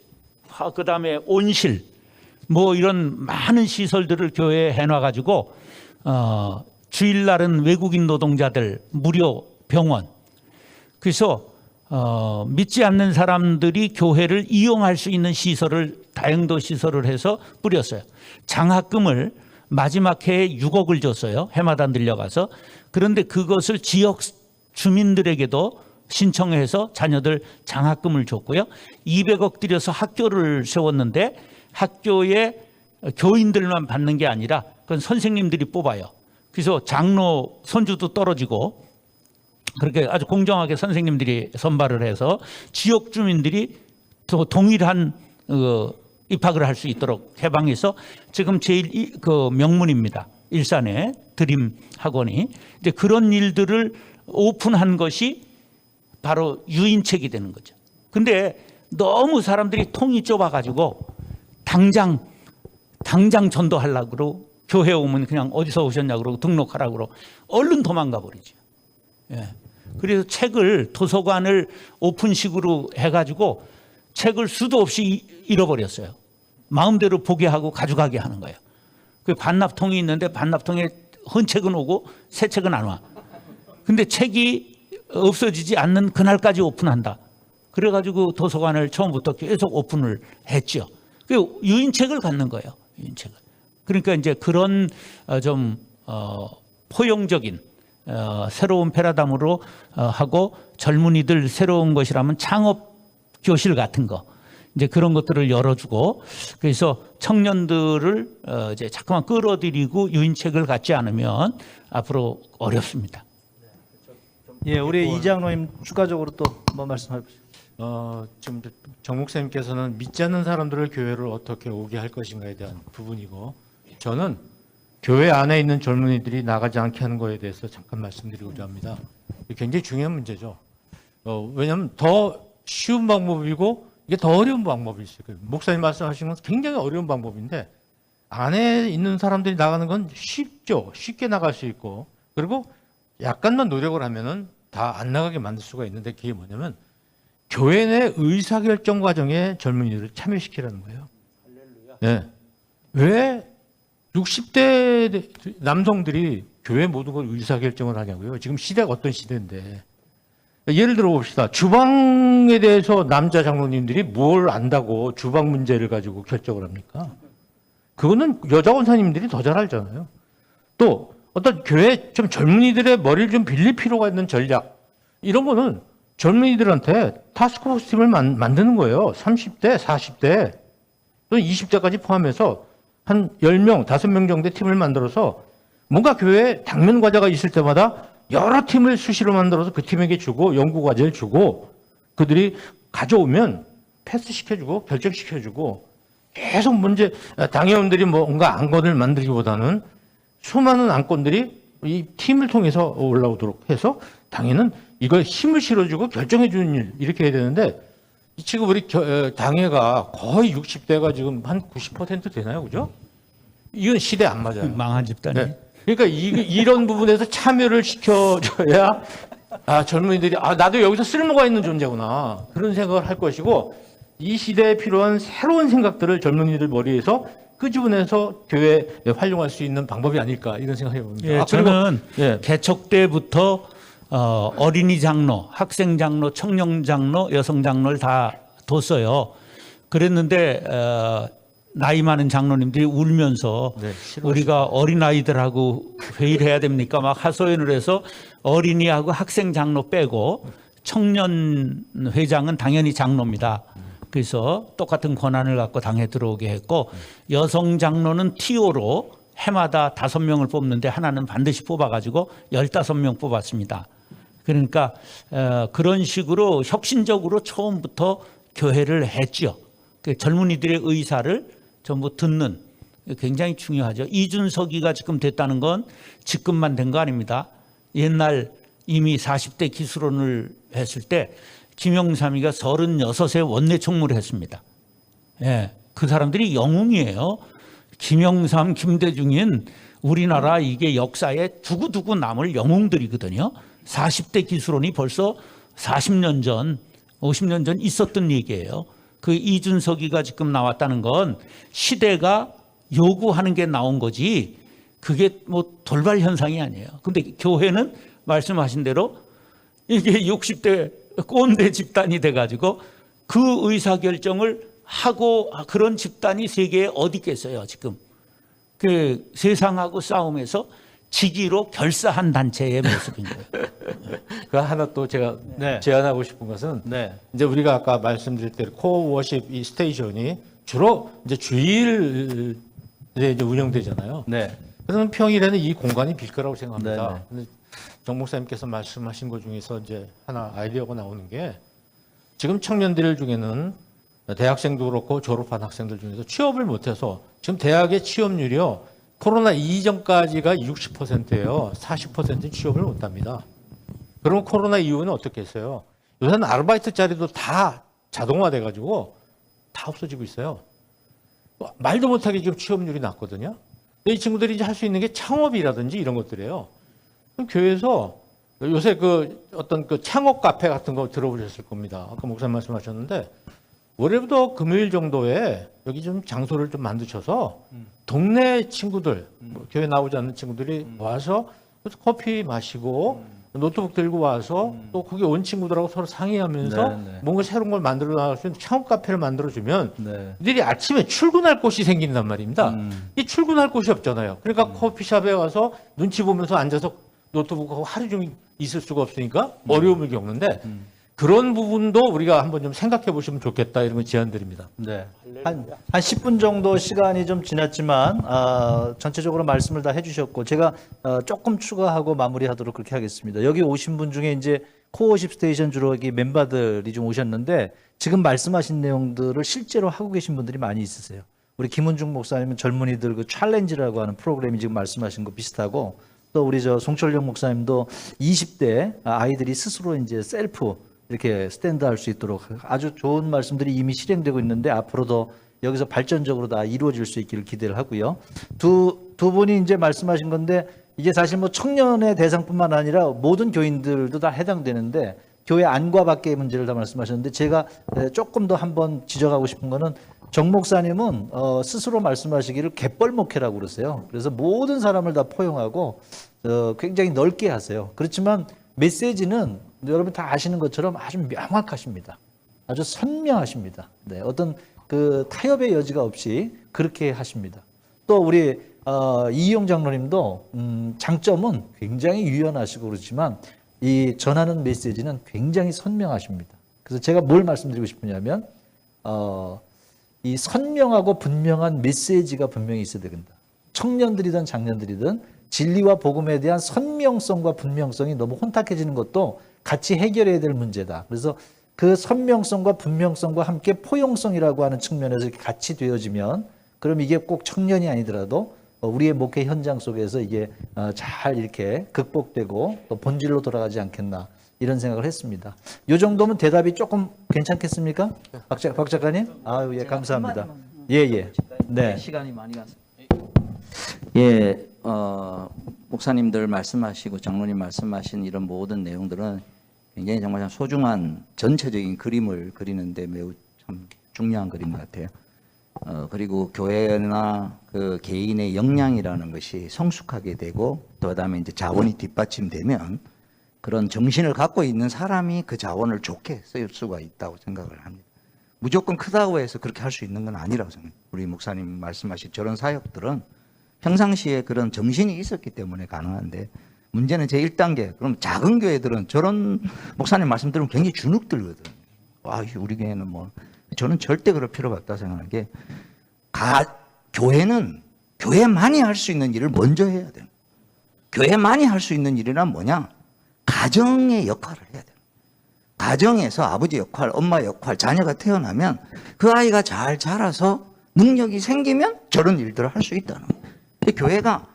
그 다음에 온실, 뭐 이런 많은 시설들을 교회에 해놔가지고 주일날은 외국인 노동자들 무료 병원. 그래서 믿지 않는 사람들이 교회를 이용할 수 있는 시설을 다용도 시설을 해서 뿌렸어요. 장학금을 마지막 해에 6억을 줬어요. 해마다 늘려가서. 그런데 그것을 지역 주민들에게도 신청해서 자녀들 장학금을 줬고요. 200억 들여서 학교를 세웠는데 학교에 교인들만 받는 게 아니라 그건 선생님들이 뽑아요. 그래서 장로 선주도 떨어지고 그렇게 아주 공정하게 선생님들이 선발을 해서 지역 주민들이 또 동일한 입학을 할 수 있도록 해방해서 지금 제일 그 명문입니다. 일산에 드림 학원이. 이제 그런 일들을 오픈한 것이 바로 유인책이 되는 거죠. 근데 너무 사람들이 통이 좁아가지고 당장 전도하려고 그러고 교회 오면 그냥 어디서 오셨냐고 그러고 등록하라고 그러고 얼른 도망가 버리죠. 예. 그래서 책을 도서관을 오픈식으로 해가지고 책을 수도 없이 잃어버렸어요. 마음대로 보게 하고 가져가게 하는 거예요. 그 반납통이 있는데 반납통에 헌 책은 오고 새 책은 안 와. 근데 책이 없어지지 않는 그날까지 오픈한다. 그래가지고 도서관을 처음부터 계속 오픈을 했죠. 그 유인책을 갖는 거예요. 유인책을. 그러니까 이제 그런 좀 포용적인 새로운 패러다임으로 하고 젊은이들 새로운 것이라면 창업 교실 같은 거 이제 그런 것들을 열어주고 그래서 청년들을 이제 자꾸만 끌어들이고 유인책을 갖지 않으면 앞으로 어렵습니다. 예, 우리 이장로님 추가적으로 또 뭐 말씀해 주시죠. 지금 정 목사님께서는 믿지 않는 사람들을 교회를 어떻게 오게 할 것인가에 대한 부분이고 저는 교회 안에 있는 젊은이들이 나가지 않게 하는 거에 대해서 잠깐 말씀드리고자 합니다. 굉장히 중요한 문제죠. 왜냐하면 더 쉬운 방법이고 이게 더 어려운 방법일 수 있어요. 목사님 말씀하신 건 굉장히 어려운 방법인데 안에 있는 사람들이 나가는 건 쉽죠. 쉽게 나갈 수 있고 그리고 약간만 노력을 하면은 다 안 나가게 만들 수가 있는데 그게 뭐냐면 교회 내 의사결정 과정에 젊은이들을 참여시키라는 거예요. 네. 왜 60대 남성들이 교회 모든 걸 의사결정을 하냐고요. 지금 시대가 어떤 시대인데. 예를 들어 봅시다. 주방에 대해서 남자 장로님들이 뭘 안다고 주방 문제를 가지고 결정을 합니까? 그거는 여자 원사님들이 더 잘 알잖아요. 또 어떤 교회 좀 젊은이들의 머리를 좀 빌릴 필요가 있는 전략 이런 거는 젊은이들한테 타스크포스 팀을 만드는 거예요. 30대, 40대 또는 20대까지 포함해서 한 10명, 5명 정도의 팀을 만들어서 뭔가 교회에 당면 과제가 있을 때마다 여러 팀을 수시로 만들어서 그 팀에게 주고 연구 과제를 주고 그들이 가져오면 패스시켜주고 결정시켜주고 계속 문제 당회원들이 뭔가 안건을 만들기보다는 수많은 안건들이 이 팀을 통해서 올라오도록 해서 당회는 이걸 힘을 실어주고 결정해주는 일 이렇게 해야 되는데 지금 우리 당회가 거의 60대가 지금 한 90% 되나요, 그죠? 이건 시대 안 맞아요. 망한 집단이. 네. 그러니까 이런 부분에서 참여를 시켜줘야 젊은이들이 나도 여기서 쓸모가 있는 존재구나 그런 생각을 할 것이고 이 시대에 필요한 새로운 생각들을 젊은이들 머리에서 끄집어내서 교회에 활용할 수 있는 방법이 아닐까 이런 생각을 해봅니다. 예, 저는 예. 개척 때부터 어린이 장로, 학생 장로, 청년 장로, 여성 장로를 다 뒀어요. 그랬는데 나이 많은 장로님들이 울면서 우리가 어린아이들하고 회의를 해야 됩니까? 막 하소연을 해서 어린이하고 학생 장로 빼고 청년 회장은 당연히 장로입니다. 그래서 똑같은 권한을 갖고 당에 들어오게 했고 여성 장로는 TO로 해마다 5명을 뽑는데 하나는 반드시 뽑아가지고 15명 뽑았습니다. 그러니까 그런 식으로 혁신적으로 처음부터 교회를 했죠. 그 젊은이들의 의사를 전부 듣는 굉장히 중요하죠. 이준석이가 지금 됐다는 건 지금만 된 거 아닙니다. 옛날 이미 40대 기술원을 했을 때 김영삼이가 36세 원내 총무를 했습니다. 예, 그 사람들이 영웅이에요. 김영삼, 김대중인 우리나라 이게 역사에 두고두고 남을 영웅들이거든요. 40대 기술원이 벌써 40년 전, 50년 전 있었던 얘기예요. 그 이준석이가 지금 나왔다는 건 시대가 요구하는 게 나온 거지 그게 뭐 돌발 현상이 아니에요. 근데 교회는 말씀하신 대로 이게 60대 꼰대 집단이 돼가지고 그 의사결정을 하고 그런 집단이 세계에 어디 있겠어요 지금. 그 세상하고 싸움에서 지기로 결사한 단체의 모습인 거예요. 그 하나 또 제가 네. 제안하고 싶은 것은 네. 이제 우리가 아까 말씀드릴 대로 코어 워십 이 스테이션이 주로 이제 주일에 이제 운영되잖아요. 네. 그러면 평일에는 이 공간이 빌 거라고 생각합니다. 네, 네. 근데 정 목사님께서 말씀하신 것 중에서 이제 하나 아이디어가 나오는 게 지금 청년들 중에는 대학생도 그렇고 졸업한 학생들 중에서 취업을 못해서 지금 대학의 취업률이요. 코로나 이전까지가 60%예요. 40%는 취업을 못합니다. 그럼 코로나 이후는 어떻게 했어요? 요새는 아르바이트 자리도 다 자동화돼가지고 다 없어지고 있어요. 말도 못하게 지금 취업률이 낮거든요. 이 친구들이 이제 할 수 있는 게 창업이라든지 이런 것들이에요. 그럼 교회에서 요새 그 어떤 그 창업 카페 같은 거 들어보셨을 겁니다. 아까 목사님 말씀하셨는데 월요일부터 금요일 정도에 여기 좀 장소를 좀 만드셔서 동네 친구들, 뭐 교회 나오지 않는 친구들이 와서 커피 마시고 노트북 들고 와서 또 거기 온 친구들하고 서로 상의하면서 네, 네. 뭔가 새로운 걸 만들어 나갈 수 있는 창업 카페를 만들어주면 네. 이들이 아침에 출근할 곳이 생긴단 말입니다. 이 출근할 곳이 없잖아요. 그러니까 커피숍에 와서 눈치 보면서 앉아서 노트북하고 하루 종일 있을 수가 없으니까 어려움을 겪는데 그런 부분도 우리가 한번 좀 생각해 보시면 좋겠다 이런 거 제안드립니다. 네. 한 10분 정도 시간이 좀 지났지만 전체적으로 말씀을 다 해주셨고 제가 조금 추가하고 마무리하도록 그렇게 하겠습니다. 여기 오신 분 중에 이제 코어십 스테이션 주로 여기 멤버들이 좀 오셨는데 지금 말씀하신 내용들을 실제로 하고 계신 분들이 많이 있으세요. 우리 김은중 목사님은 젊은이들 그 챌린지라고 하는 프로그램이 지금 말씀하신 거 비슷하고 또 우리 저 송철영 목사님도 20대 아이들이 스스로 이제 셀프 이렇게 스탠드할 수 있도록 아주 좋은 말씀들이 이미 실행되고 있는데 앞으로도 여기서 발전적으로 다 이루어질 수 있기를 기대를 하고요. 두 분이 이제 말씀하신 건데 이게 사실 뭐 청년의 대상뿐만 아니라 모든 교인들도 다 해당되는데 교회 안과 밖의 문제를 다 말씀하셨는데 제가 조금 더 한번 지적하고 싶은 거는 정 목사님은 스스로 말씀하시기를 갯벌목회라고 그러세요. 그래서 모든 사람을 다 포용하고 굉장히 넓게 하세요. 그렇지만 메시지는 여러분 다 아시는 것처럼 아주 명확하십니다. 아주 선명하십니다. 네, 어떤 그 타협의 여지가 없이 그렇게 하십니다. 또 우리 이희용 장로님도 장점은 굉장히 유연하시고 그렇지만 이 전하는 메시지는 굉장히 선명하십니다. 그래서 제가 뭘 말씀드리고 싶으냐면 이 선명하고 분명한 메시지가 분명히 있어야 된다. 청년들이든 장년들이든 진리와 복음에 대한 선명성과 분명성이 너무 혼탁해지는 것도 같이 해결해야 될 문제다. 그래서 그 선명성과 분명성과 함께 포용성이라고 하는 측면에서 이렇게 같이 되어지면 그럼 이게 꼭 청년이 아니더라도 우리의 목회 현장 속에서 이게 잘 이렇게 극복되고 또 본질로 돌아가지 않겠나 이런 생각을 했습니다. 이 정도면 대답이 조금 괜찮겠습니까? 박 작가님? 아유, 예, 감사합니다. 예, 예. 네. 시간이 많이 가서. 예, 목사님들 말씀하시고 장로님 말씀하신 이런 모든 내용들은 굉장히 정말 참 소중한 전체적인 그림을 그리는데 매우 참 중요한 그림 같아요. 그리고 교회나 그 개인의 역량이라는 것이 성숙하게 되고 또 그다음에 이제 자원이 뒷받침되면 그런 정신을 갖고 있는 사람이 그 자원을 좋게 쓸 수가 있다고 생각을 합니다. 무조건 크다고 해서 그렇게 할 수 있는 건 아니라고 생각합니다. 우리 목사님 말씀하신 저런 사역들은 평상시에 그런 정신이 있었기 때문에 가능한데 문제는 제 1단계. 그럼 작은 교회들은 저런 목사님 말씀 들으면 굉장히 주눅 들거든요. 와, 우리 교회는 뭐. 저는 절대 그럴 필요가 없다 생각하는 게, 교회는 교회만이 할 수 있는 일을 먼저 해야 돼요. 교회만이 할 수 있는 일이란 뭐냐? 가정의 역할을 해야 돼요. 가정에서 아버지 역할, 엄마 역할, 자녀가 태어나면 그 아이가 잘 자라서 능력이 생기면 저런 일들을 할 수 있다는 거예요. 근데 교회가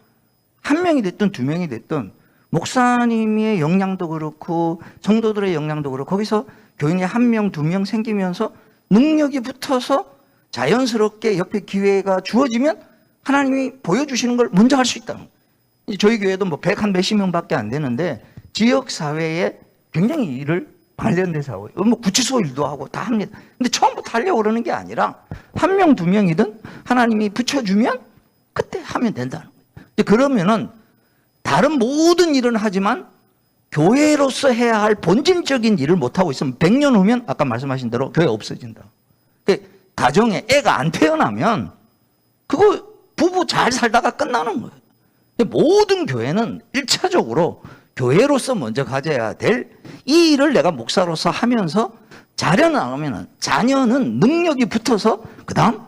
한 명이 됐든 두 명이 됐든 목사님의 역량도 그렇고 성도들의 역량도 그렇고 거기서 교인이 한 명, 두 명 생기면서 능력이 붙어서 자연스럽게 옆에 기회가 주어지면 하나님이 보여주시는 걸 먼저 할 수 있다는 거예요. 저희 교회도 뭐 100한 몇십 명밖에 안 되는데 지역 사회에 굉장히 일을 관련돼서 하고, 뭐 구치소 일도 하고 다 합니다. 근데 처음부터 하려고 그러는 게 아니라 한 명, 두 명이든 하나님이 붙여주면 그때 하면 된다는 거예요. 근데 그러면은 다른 모든 일은 하지만 교회로서 해야 할 본질적인 일을 못하고 있으면 100년 후면 아까 말씀하신 대로 교회 없어진다. 그러니까 가정에 애가 안 태어나면 그거 부부 잘 살다가 끝나는 거예요. 근데 모든 교회는 1차적으로 교회로서 먼저 가져야 될 이 일을 내가 목사로서 하면서 자녀는 자녀는 능력이 붙어서 그다음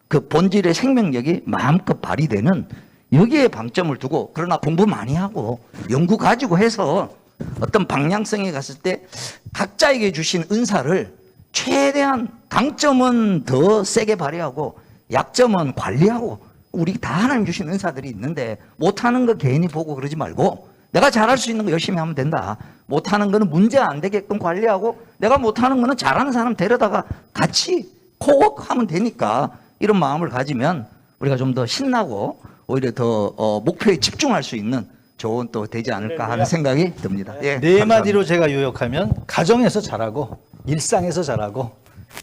그 본질의 생명력이 마음껏 발휘되는 여기에 방점을 두고, 그러나 공부 많이 하고 연구 가지고 해서 어떤 방향성에 갔을 때 각자에게 주신 은사를 최대한 강점은 더 세게 발휘하고 약점은 관리하고, 우리 다 하나님 주신 은사들이 있는데 못하는 거 개인이 보고 그러지 말고 내가 잘할 수 있는 거 열심히 하면 된다. 못하는 거는 문제 안 되게끔 관리하고 내가 못하는 거는 잘하는 사람 데려다가 같이 코워크하면 되니까, 이런 마음을 가지면 우리가 좀 더 신나고 오히려 더 목표에 집중할 수 있는 좋은 또 되지 않을까 하는 생각이 듭니다. 예, 네 감사합니다. 마디로 제가 요약하면 가정에서 잘하고 일상에서 잘하고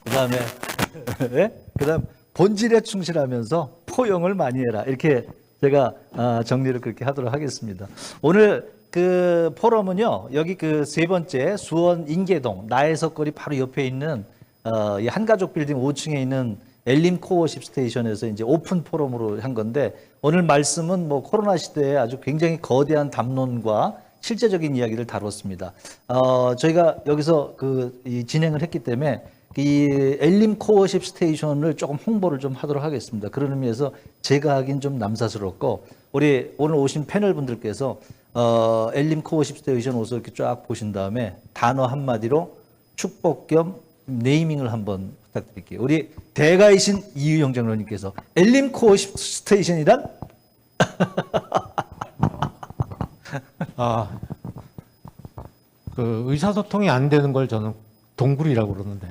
그다음에 예? 그다음 본질에 충실하면서 포용을 많이 해라. 이렇게 제가 정리를 그렇게 하도록 하겠습니다. 오늘 그 포럼은요, 여기 그 세 번째 수원 인계동 나해석거리 바로 옆에 있는 이 한가족 빌딩 5층에 있는 엘림 코어십 스테이션에서 이제 오픈 포럼으로 한 건데, 오늘 말씀은 뭐 코로나 시대에 아주 굉장히 거대한 담론과 실제적인 이야기를 다뤘습니다. 저희가 여기서 이 진행을 했기 때문에 이 엘림 코어십 스테이션을 조금 홍보를 좀 하도록 하겠습니다. 그런 의미에서 제가 하긴 좀 남사스럽고, 우리 오늘 오신 패널 분들께서 엘림 코어십 스테이션 옷을 이렇게 쫙 보신 다음에 단어 한마디로 축복 겸 네이밍을 한번 부탁드릴게요. 우리 대가이신 이유영 장로님께서 엘림 코어십 스테이션이란? 그 의사소통이 안 되는 걸 저는 동굴이라고 그러는데,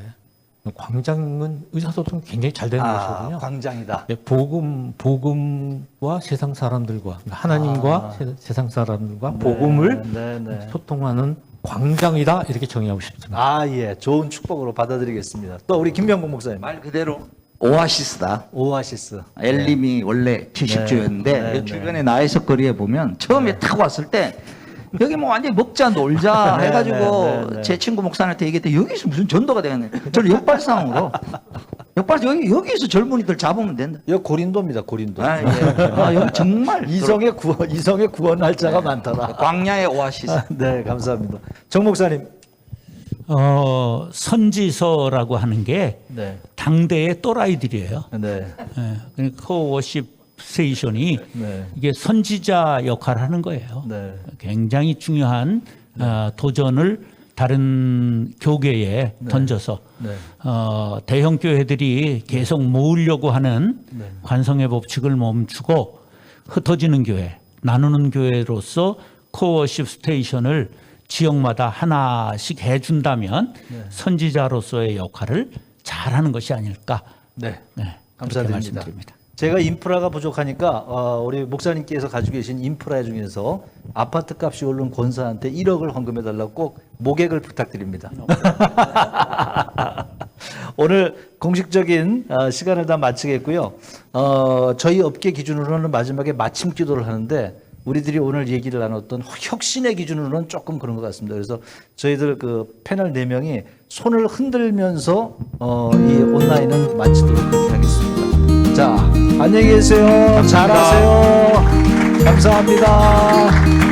광장은 의사소통이 굉장히 잘 되는 곳이거든요. 광장이다. 네, 복음과 세상 사람들과, 하나님과 세상 사람들과 복음을 네. 소통하는 광장이다, 이렇게 정의하고 싶습니다. 예. 좋은 축복으로 받아들이겠습니다. 또 우리 김병국 목사님. 말 그대로 오아시스다. 오아시스. 엘림이 원래 70주였는데 네. 주변에 나해석 거리에 보면 처음에 딱 왔을 때 여기 뭐 완전히 먹자 놀자 네, 해가지고 네. 제 친구 목사한테 얘기했더니 여기서 무슨 전도가 되겠네. 저는 역발상으로 여기서 젊은이들 잡으면 된다. 여기 고린도입니다. 고린도. 여기 정말 이성의 구원 날짜가 많더라. 광야의 오아시스. 네, 감사합니다. 정 목사님. 선지서라고 하는 게 네. 당대의 또라이들이에요. 네. 그러니까 코워십 스테이션이 네. 이게 선지자 역할을 하는 거예요. 네. 굉장히 중요한 도전을 다른 교계에 던져서 네. 대형 교회들이 계속 모으려고 하는 네. 관성의 법칙을 멈추고 흩어지는 교회, 나누는 교회로서 코어십 스테이션을 지역마다 하나씩 해준다면 선지자로서의 역할을 잘하는 것이 아닐까. 네. 네, 감사드립니다. 그렇게 말씀드립니다. 제가 인프라가 부족하니까 우리 목사님께서 가지고 계신 인프라 중에서 아파트 값이 오른 권사한테 1억을 헌금해 달라고 꼭 모객을 부탁드립니다. 오늘 공식적인 시간을 다 마치겠고요. 저희 업계 기준으로는 마지막에 마침 기도를 하는데, 우리들이 오늘 얘기를 나눴던 혁신의 기준으로는 조금 그런 것 같습니다. 그래서 저희들 그 패널 4명이 손을 흔들면서 이 온라인은 마치도록 그렇게 하겠습니다. 자, 안녕히 계세요. 잘하세요. 감사합니다.